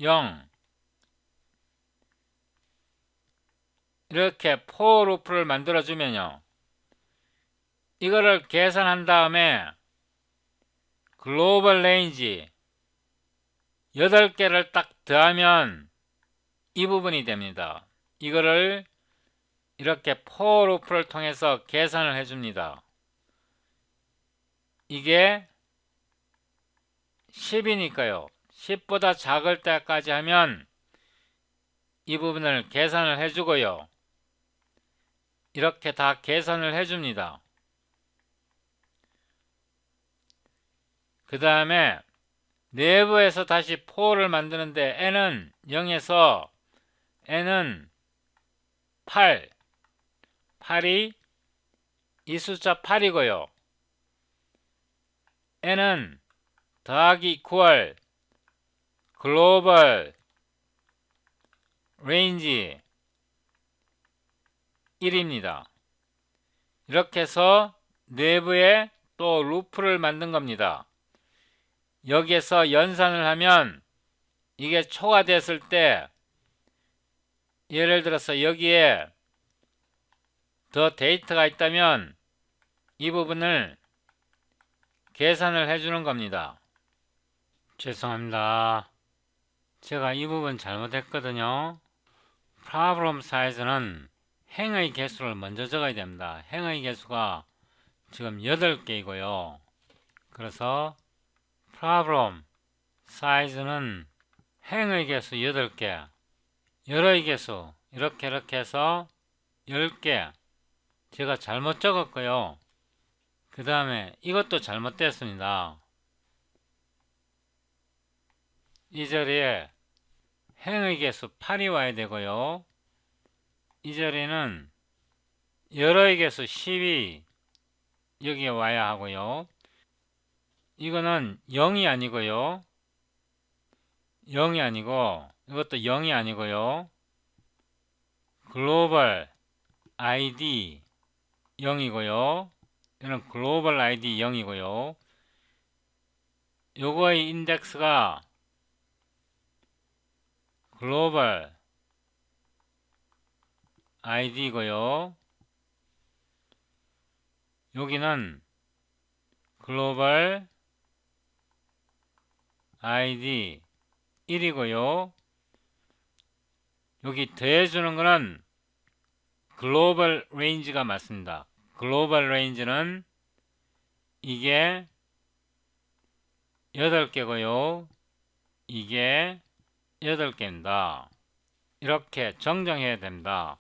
[SPEAKER 1] 0 이렇게 for 루프를 만들어주면요. 이거를 계산한 다음에 글로벌 레인지 8개를 딱 더하면 이 부분이 됩니다. 이거를 이렇게 for 루프를 통해서 계산을 해줍니다. 이게 10이니까요. 10보다 작을 때까지 하면 이 부분을 계산을 해주고요. 이렇게 다 계산을 해줍니다. 그 다음에 내부에서 다시 for를 만드는데 n은 0에서 n은 8이 이 숫자 8이고요. n은 더하기 9월 글로벌 레인지 1입니다. 이렇게 해서 내부에 또 루프를 만든 겁니다. 여기에서 연산을 하면 이게 초과됐을 때 예를 들어서 여기에 더 데이터가 있다면 이 부분을 계산을 해주는 겁니다. 죄송합니다. 제가 이 부분 잘못했거든요. problem size는 행의 개수를 먼저 적어야 됩니다. 행의 개수가 지금 8개이고요. 그래서 problem size는 행의 개수 8개, 열의 개수 이렇게 해서 10개. 제가 잘못 적었고요. 그 다음에 이것도 잘못됐습니다. 이 자리에 행의 개수 8이 와야 되고요. 이 자리는 열의 개수 10이 여기에 와야 하고요. 이거는 0이 아니고요. 0이 아니고 이것도 0이 아니고요. 글로벌 ID 0이고요. 이는 글로벌 ID 0이고요. 요거의 인덱스가 글로벌 ID고요. 여기는 글로벌 ID 1이고요. 여기 더해주는 거는 글로벌 레인지가 맞습니다. 글로벌 레인지는 이게 8개고요. 이게 8개입니다. 이렇게 정정해야 됩니다.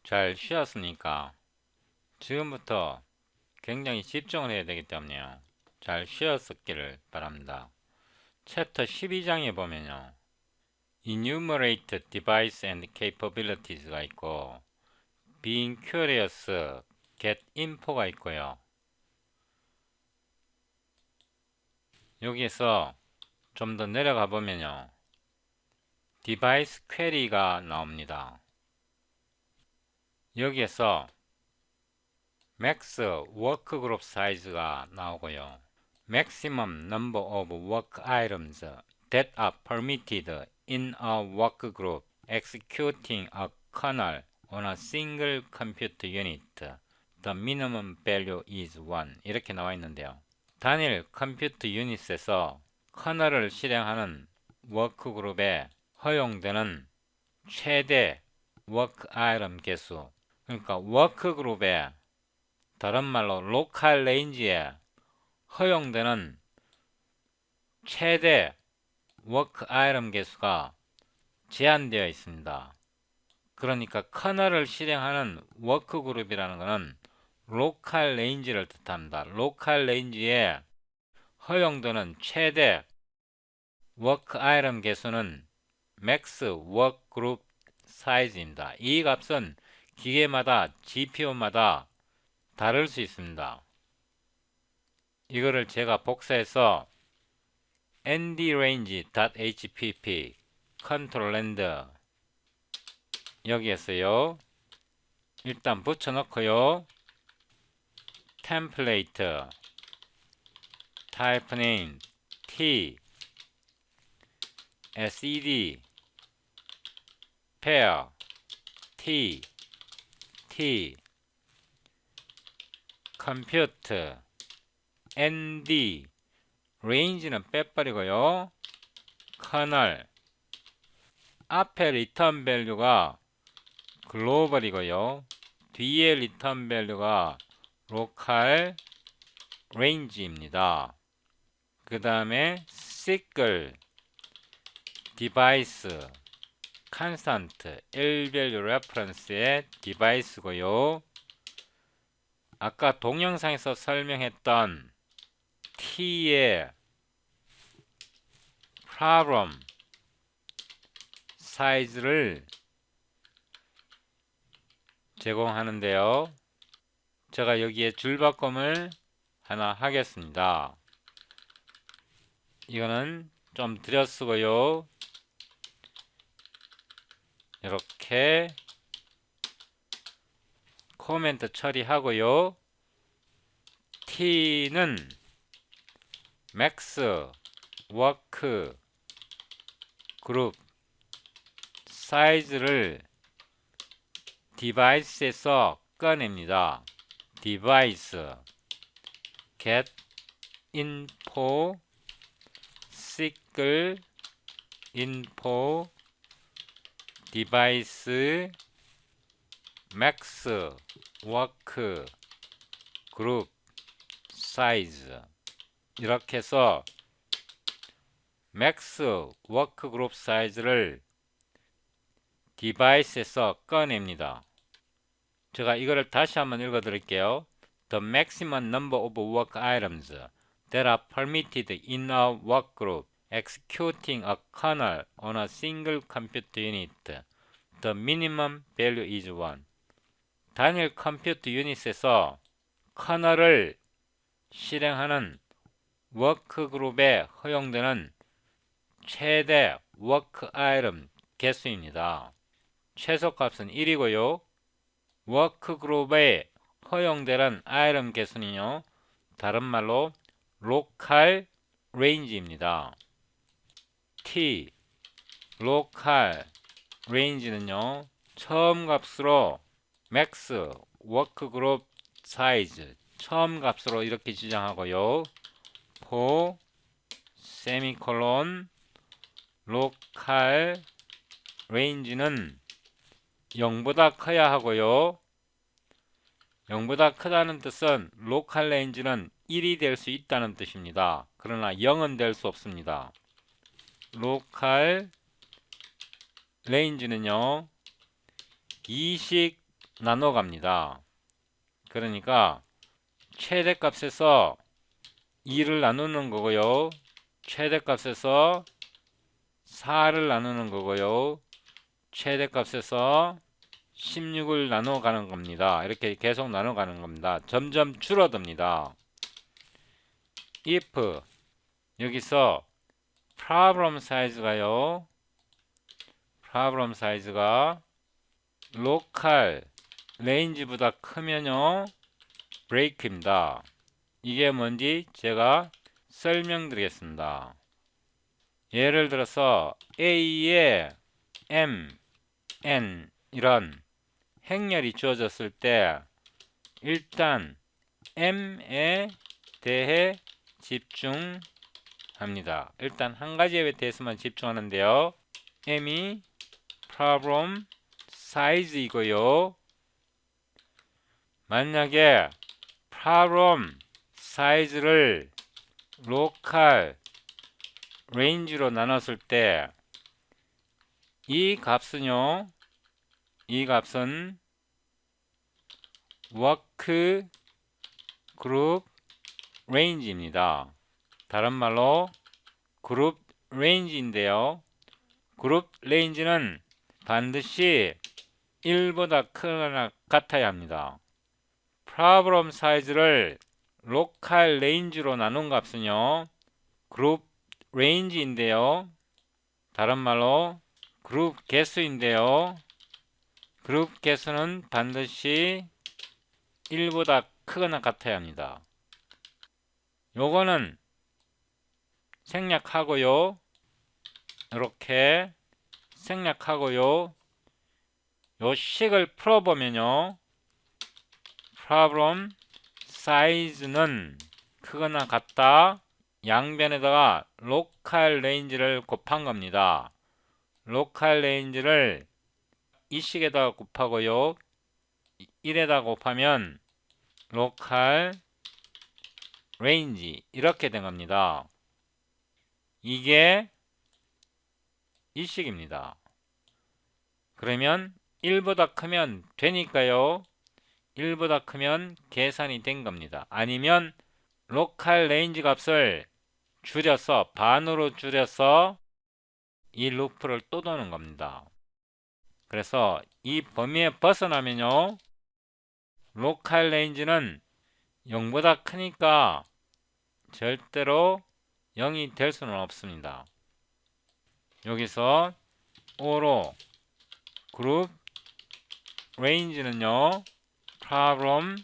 [SPEAKER 1] 잘 쉬었습니까? 지금부터 굉장히 집중을 해야 되기 때문에요. 잘 쉬었었기를 바랍니다. 챕터 12장에 보면요. Enumerate device and capabilities가 있고 Being curious, get info가 있고요. 여기에서 좀 더 내려가 보면요. device query가 나옵니다. 여기에서 max work group size가 나오고요. maximum number of work items that are permitted in a work group executing a kernel on a single compute unit. The minimum value is 1. 이렇게 나와 있는데요. 단일 컴퓨터 유닛에서 커널을 실행하는 워크그룹에 허용되는 최대 워크 아이템 개수, 그러니까 워크그룹에 다른 말로 로컬 레인지에 허용되는 최대 워크 아이템 개수가 제한되어 있습니다. 그러니까 커널을 실행하는 워크그룹이라는 것은 로컬 레인지를 뜻합니다. 로컬 레인지에 허용되는 최대 워크 아이템 개수는 맥스 워크 그룹 사이즈입니다. 이 값은 기계마다 GPU마다 다를 수 있습니다. 이거를 제가 복사해서 ndrange.hpp 컨트롤 랜드 여기에서요 일단 붙여넣고요 템플레이트 타입 네임 t sed pair t compute nd range는 빼버리고요 커널 앞에 리턴 밸류가 글로벌이고요 뒤에 리턴 밸류가 로컬 레인지입니다. 그 다음에 시클 디바이스 컨스턴트 1밸류 레퍼런스의 디바이스고요 아까 동영상에서 설명했던 t의 problem 사이즈를 제공하는데요. 제가 여기에 줄바꿈을 하나 하겠습니다. 이거는 좀 들여쓰고요. 이렇게 코멘트 처리하고요. t는 max work group 사이즈를 디바이스에서 꺼냅니다. 디바이스 get info 시클 info 디바이스 max work group size 이렇게 해서 max work group size를 디바이스에서 꺼냅니다. 제가 이거를 다시 한번 읽어 드릴게요. The maximum number of work items that are permitted in a work group executing a kernel on a single compute unit. The minimum value is 1. 단일 컴퓨터 유닛에서 커널을 실행하는 워크그룹에 허용되는 최대 워크 아이템 개수입니다. 최소값은 1이고요. 워크그룹에 허용되는 아이템 개수는요. 다른 말로 로컬 레인지입니다. t 로컬 레인지는요. 처음 값으로 맥스 워크그룹 사이즈 처음 값으로 이렇게 지정하고요. for 세미콜론 로컬 레인지는 0보다 커야 하고요. 0보다 크다는 뜻은 로컬 레인지는 1이 될 수 있다는 뜻입니다. 그러나 0은 될 수 없습니다. 로컬 레인지는요 2씩 나눠갑니다. 그러니까 최대값에서 2를 나누는 거고요. 최대값에서 4를 나누는 거고요. 최대값에서 16을 나눠가는 겁니다. 이렇게 계속 나눠가는 겁니다. 점점 줄어듭니다. if 여기서 problem 사이즈가요. problem 사이즈가 로컬 레인지보다 크면요. break입니다. 이게 뭔지 제가 설명드리겠습니다. 예를 들어서 A에 M, N 이런 행렬이 주어졌을 때 일단 M에 대해 집중합니다. 일단 한 가지에 대해서만 집중하는데요. M이 problem size이고요. 만약에 problem size를 local range로 나눴을 때 이 값은요. 이 값은 work group range입니다. 다른 말로 그룹 레인지인데요. 그룹 레인지는 반드시 1보다 크거나 같아야 합니다. 프로블럼 사이즈를 로컬 레인지로 나눈 값은요, 그룹 레인지인데요. 다른 말로 그룹 개수인데요. 그룹 개수는 반드시 1보다 크거나 같아야 합니다. 요거는 생략하고요. 이렇게 생략하고요. 요 식을 풀어보면요. problem size는 크거나 같다. 양변에다가 local range를 곱한 겁니다. local range를 이 식에다가 곱하고요. 1에다 곱하면 local range 이렇게 된 겁니다. 이게 이 식입니다. 그러면 1보다 크면 되니까요. 1보다 크면 계산이 된 겁니다. 아니면 로컬 레인지 값을 줄여서 반으로 줄여서 이 루프를 또 도는 겁니다. 그래서 이 범위에 벗어나면요. 로컬 레인지는 0보다 크니까 절대로 0이 될 수는 없습니다. 여기서 O로 그룹 레인지는요. problem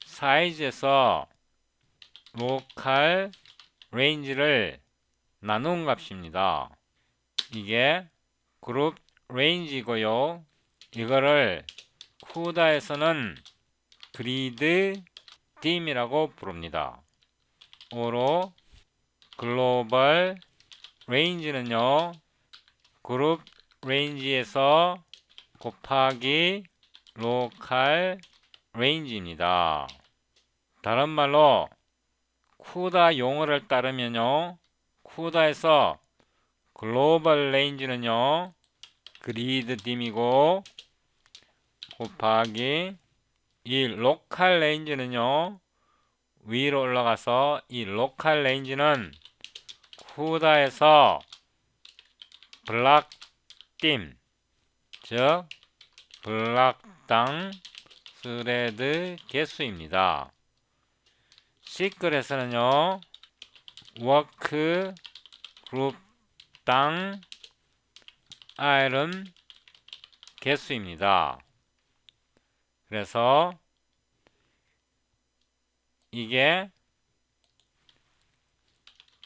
[SPEAKER 1] size에서 로컬 레인지를 나눈 값입니다. 이게 그룹 레인지고요. 이거를 쿠다에서는 그리드 딤이라고 부릅니다. O로 글로벌 레인지는요. 그룹 레인지에서 곱하기 로컬 레인지입니다. 다른 말로 쿠다 용어를 따르면요. 쿠다에서 글로벌 레인지는요. 그리드 딤이고 곱하기 이 로컬 레인지는요. 위로 올라가서 이 로컬 레인지는 쿠다에서 블락 딤 즉 블락당 스레드 개수입니다. 시클에서는요. 워크 그룹당 아이런 개수입니다. 그래서 이게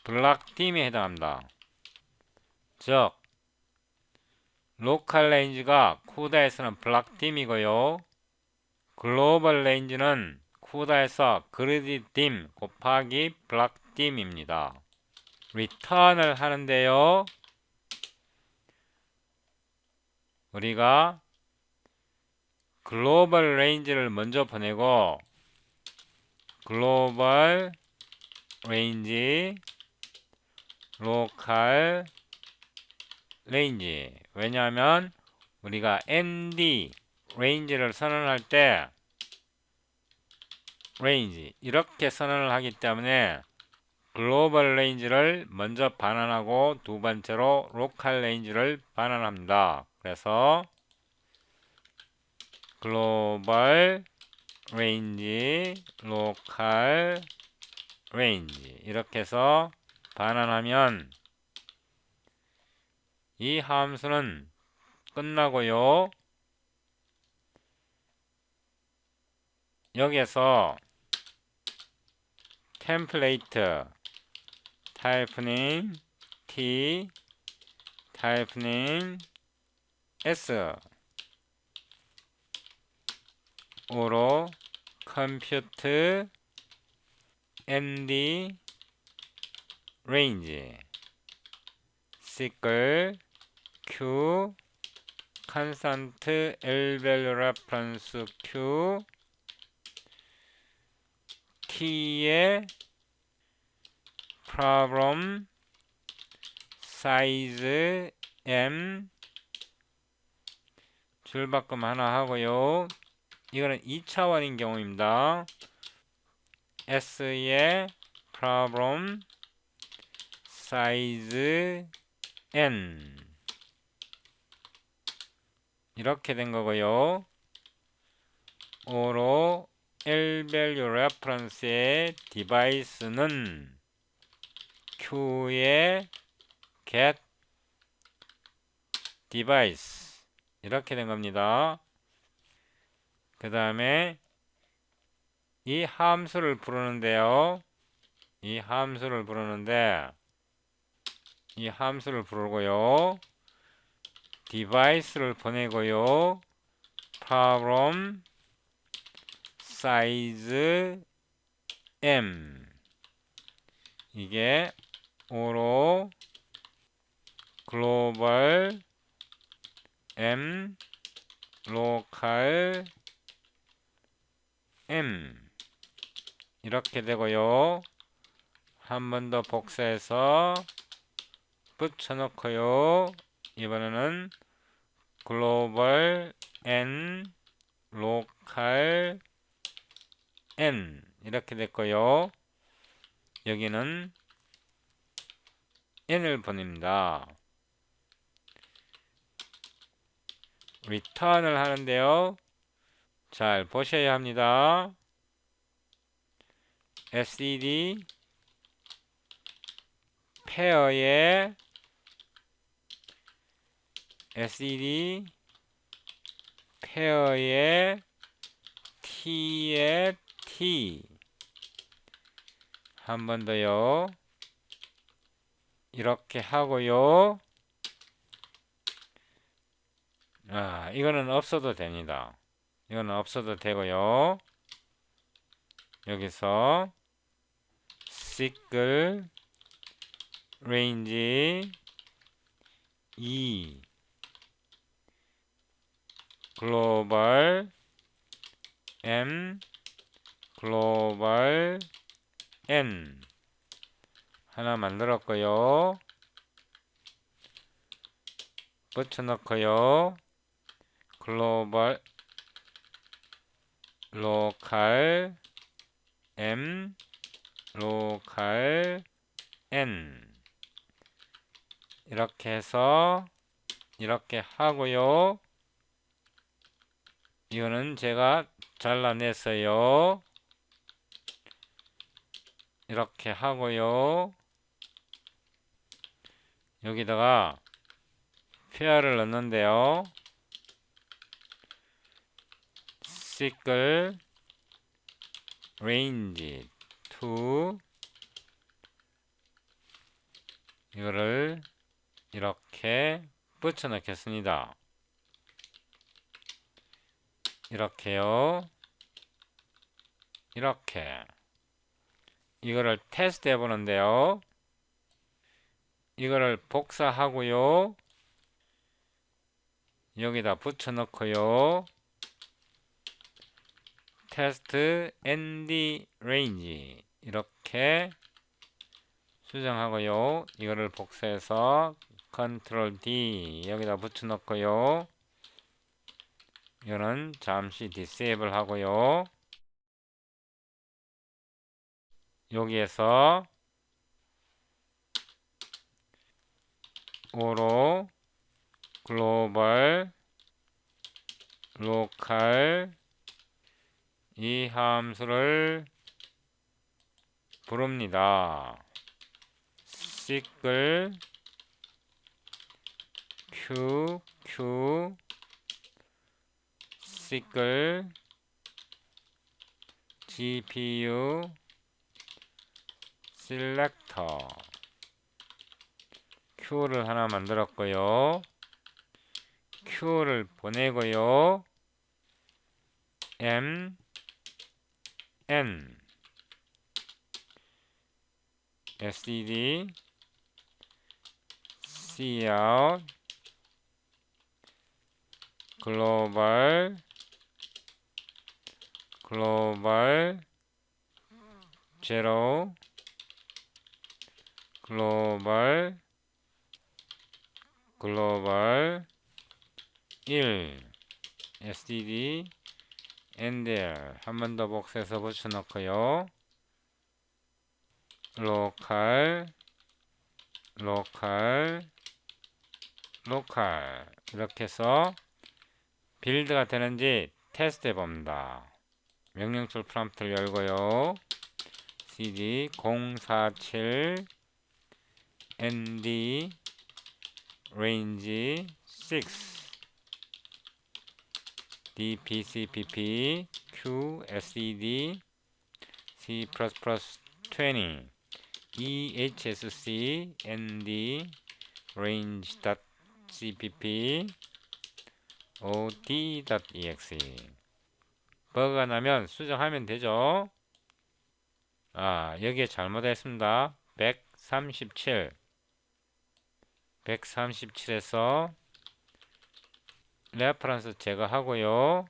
[SPEAKER 1] 블락팀에 해당합니다. 즉 로컬 레인지가 쿠다에서는 블락팀이고요. 글로벌 레인지는 쿠다에서 그리드 딤 곱하기 블락딤입니다. 리턴을 하는데요. 우리가 글로벌 레인지를 먼저 보내고 글로벌 레인지 로컬 레인지 왜냐하면 우리가 ND 레인지를 선언할 때 레인지 이렇게 선언을 하기 때문에 글로벌 레인지를 먼저 반환하고 두 번째로 로컬 레인지를 반환합니다. 그래서 글로벌 레인지 로컬 레인지 이렇게 해서 반환하면 이 함수는 끝나고요. 여기에서 템플레이트 타입네임 T 타입네임 S 오로 컴퓨트 ND range 시클 Q 컨스턴트 L 밸류 레퍼런스 Q T의 problem size M 줄바꿈 하나 하고요. 이거는 2차원인 경우입니다. S의 problem size n 이렇게 된 거고요. 오로 L-value reference의 디바이스는 Q의 get device 이렇게 된 겁니다. 그 다음에 이 함수를 부르는데요. 이 함수를 부르고요. 디바이스를 보내고요. problem size m 이게 오로 글로벌 m 로컬 m 이렇게 되고요. 한 번 더 복사해서 붙여놓고요. 이번에는 글로벌 n 로컬 n 이렇게 됐고요. 여기는 n을 보냅니다. return을 하는데요. 잘 보셔야 합니다. std 페어의 t의 t 한 번 더요. 이렇게 하고요. 이거는 없어도 됩니다. 이거는 없어도 되고요. 여기서 시클 range 2 글로벌 m 글로벌 n 하나 만들었고요. 붙여넣고요. 글로벌 로컬 m 로컬 n 이렇게 해서 이렇게 하고요. 이거는 제가 잘라냈어요. 이렇게 하고요. 여기다가 페어를 넣는데요. 시클 range 2 이거를 이렇게 붙여 넣겠습니다. 이렇게요. 이렇게 이거를 테스트 해보는데요. 이거를 복사하고요. 여기다 붙여 넣고요. 테스트 nd range 이렇게 수정하고요. 이거를 복사해서 컨트롤 D 여기다 붙여 넣고요. 이거는 잠시 디세이블 하고요. 여기에서 오로 글로벌 로컬 이 함수를 부릅니다. 시클 q 시클 gpu 셀렉터 q를 하나 만들었고요. q를 보내고요. m n std cout 글로벌 제로 글로벌 1 std NDR 한 번 더 복사해서 붙여넣고요. 로컬 로컬 이렇게 해서 빌드가 되는지 테스트 해봅니다. 명령줄 프롬프트를 열고요. cd 047 nd range 6 dpcpp qsed c++20 ehsc nd range.cpp od.exe 버그가 나면 수정하면 되죠. 여기에 잘못했습니다. 137에서 레퍼런스 제거하고요.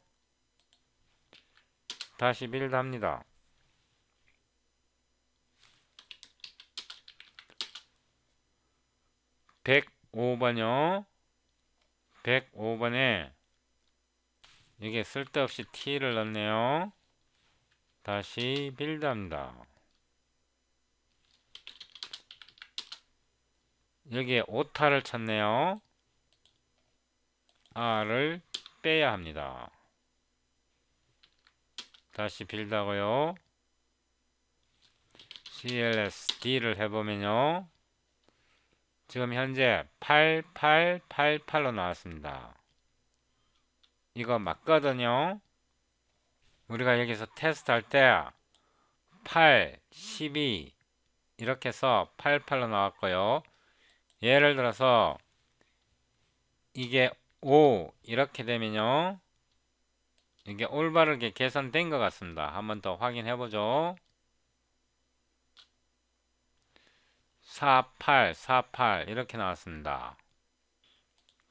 [SPEAKER 1] 다시 빌드 합니다. 105번요. 105번에 이게 쓸데없이 t를 넣네요. 다시 빌드 합니다. 여기에 오타를 찾네요. r을 빼야 합니다. 다시 빌드 하고요. clsd를 해보면요. 지금 현재 8888로 나왔습니다. 이거 맞거든요. 우리가 여기서 테스트 할 때 8, 12 이렇게 해서 88로 나왔고요. 예를 들어서 이게 5 이렇게 되면요. 이게 올바르게 계산된 것 같습니다. 한번 더 확인해 보죠. 48 이렇게 나왔습니다.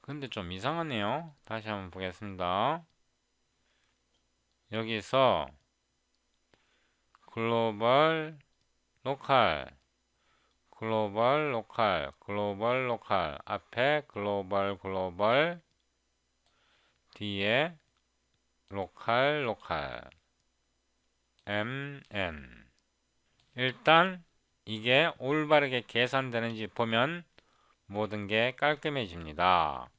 [SPEAKER 1] 근데 좀 이상하네요. 다시 한번 보겠습니다. 여기서 글로벌 로컬 앞에 글로벌 뒤에 로컬 mn 일단 이게 올바르게 계산되는지 보면 모든 게 깔끔해집니다.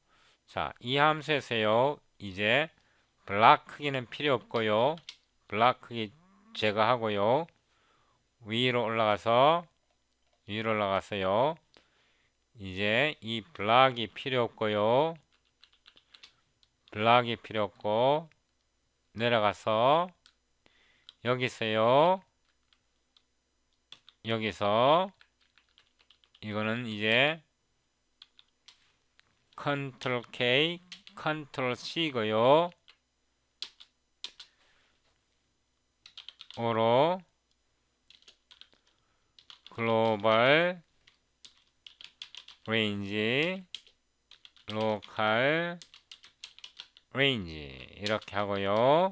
[SPEAKER 1] 자, 이 함수에서요. 이제 블락 크기는 필요 없고요. 블락 크기 제거하고요. 위로 올라가서요. 이제 이 블락이 필요 없고요. 블락이 필요 없고 내려가서 여기서요. 여기서 이거는 이제 컨트롤 K, 컨트롤 C고요. 오로 글로벌 레인지 로컬 레인지 이렇게 하고요.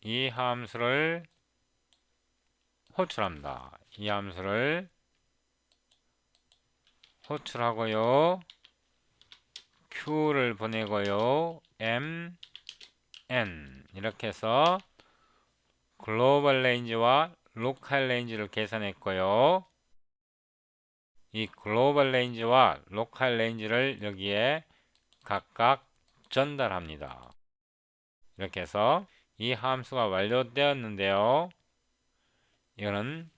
[SPEAKER 1] 이 함수를 호출합니다. 이 함수를 호출하고요. q를 보내고요. m, n 이렇게 해서 글로벌 레인지와 로컬 레인지를 계산했고요. 이 글로벌 레인지와 로컬 레인지를 여기에 각각 전달합니다. 이렇게 해서 이 함수가 완료되었는데요. 이거는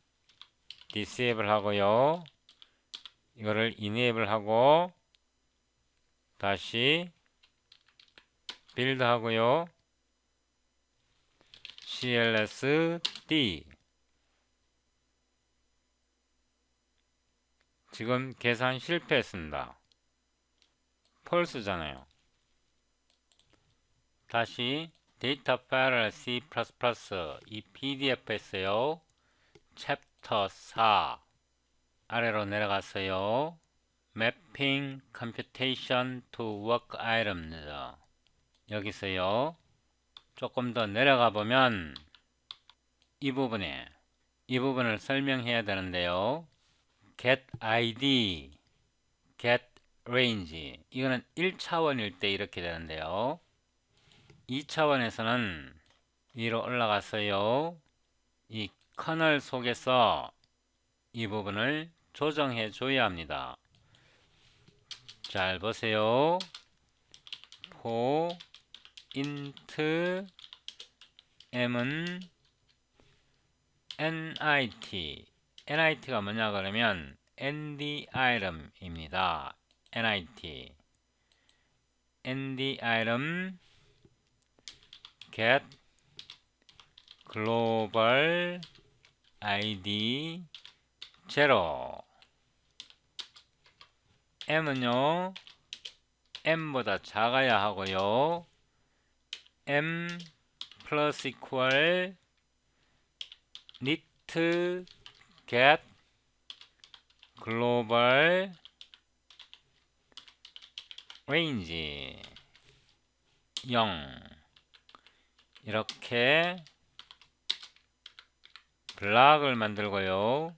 [SPEAKER 1] disable 하고요. 이거를 enable 하고 다시 build 하고요. clsd 지금 계산 실패했습니다. false잖아요. 다시 데이터 파일을 C++ 이 PDF에서요. 챕터 4 아래로 내려갔어요. Mapping Computation to Work Item입니다. 여기서요. 조금 더 내려가 보면 이 부분을 설명해야 되는데요. Get ID, Get Range 이거는 1차원일 때 이렇게 되는데요. 2차원에서는 위로 올라갔어요. 이 커널 속에서 이 부분을 조정해 줘야 합니다. 잘 보세요. for int m은 nit가 뭐냐 그러면 nditem입니다. nditem get global id 0 m은요 m보다 작아야 하고요. m 플러스 equal need get global range 0 이렇게 블락을 만들고요.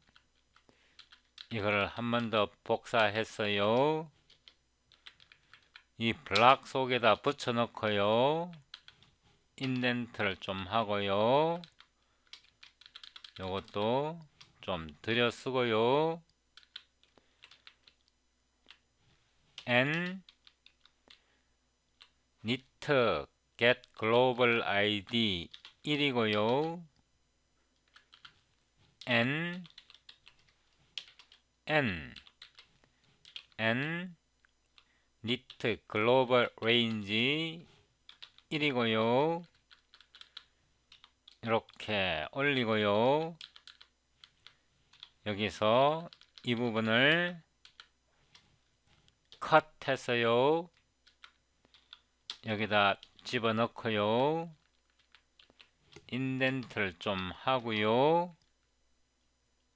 [SPEAKER 1] 이거를 한 번 더 복사했어요. 이 블락 속에다 붙여 넣고요. 인덴트를 좀 하고요. 요것도 좀 들여 쓰고요. n need get global id 1이고요. n need global range 1이고요. 이렇게 올리고요. 여기서 이 부분을 컷했어요. 여기다 집어넣고요. 인덴트를 좀 하고요.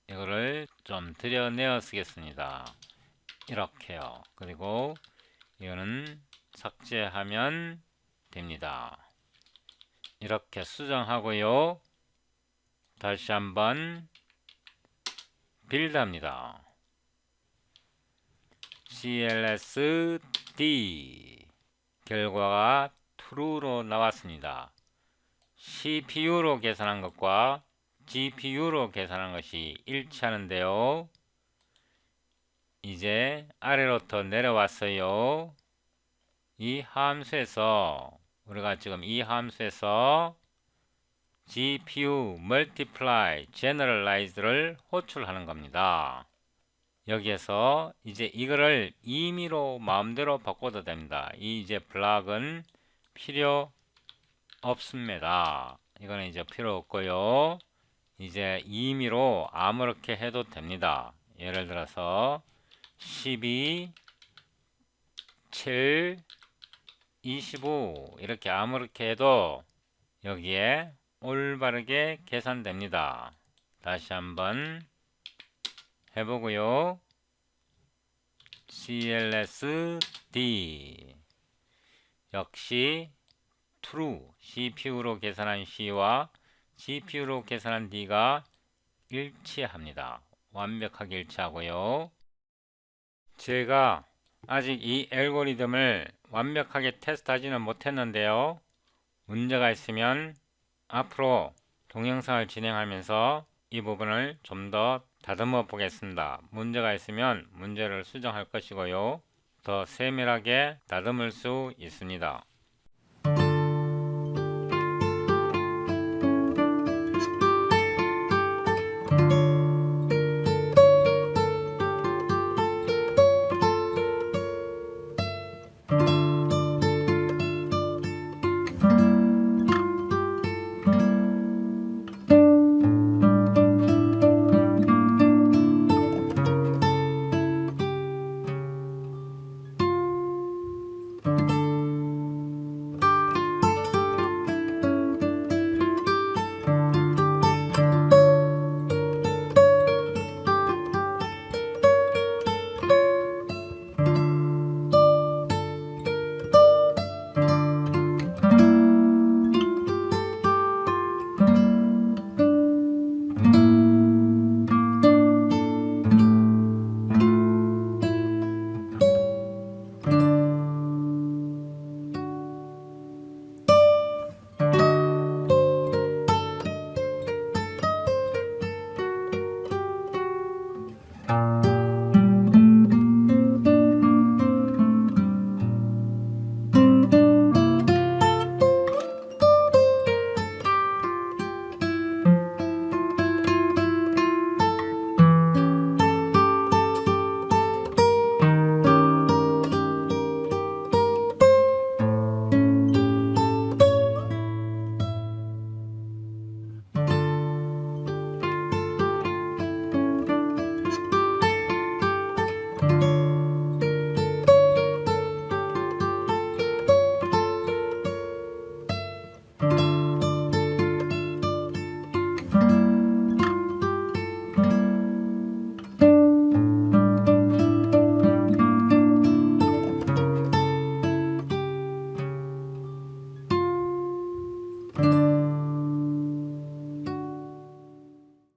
[SPEAKER 1] 이거를 좀 들여내어 쓰겠습니다. 이렇게요. 그리고 이거는 삭제하면 됩니다. 이렇게 수정하고요. 다시 한번 빌드합니다. CLSD 결과가 true로 나왔습니다. CPU로 계산한 것과 GPU로 계산한 것이 일치하는데요. 이제 아래로 더 내려왔어요. 이 함수에서 우리가 지금 이 함수에서 GPU multiply generalize를 호출하는 겁니다. 여기에서 이제 이거를 임의로 마음대로 바꿔도 됩니다. 이 이제 블락은 필요 없습니다. 이거는 이제 필요 없고요. 이제 임의로 아무렇게 해도 됩니다. 예를 들어서 12, 7, 25 이렇게 아무렇게 해도 여기에 올바르게 계산됩니다. 다시 한번 해보고요. CLSD 역시 true CPU로 계산한 C와 GPU로 계산한 D가 일치합니다. 완벽하게 일치하고요. 제가 아직 이 알고리즘을 완벽하게 테스트하지는 못했는데요. 문제가 있으면 앞으로 동영상을 진행하면서 이 부분을 좀 더 다듬어 보겠습니다. 문제가 있으면 문제를 수정할 것이고요. 더 세밀하게 다듬을 수 있습니다.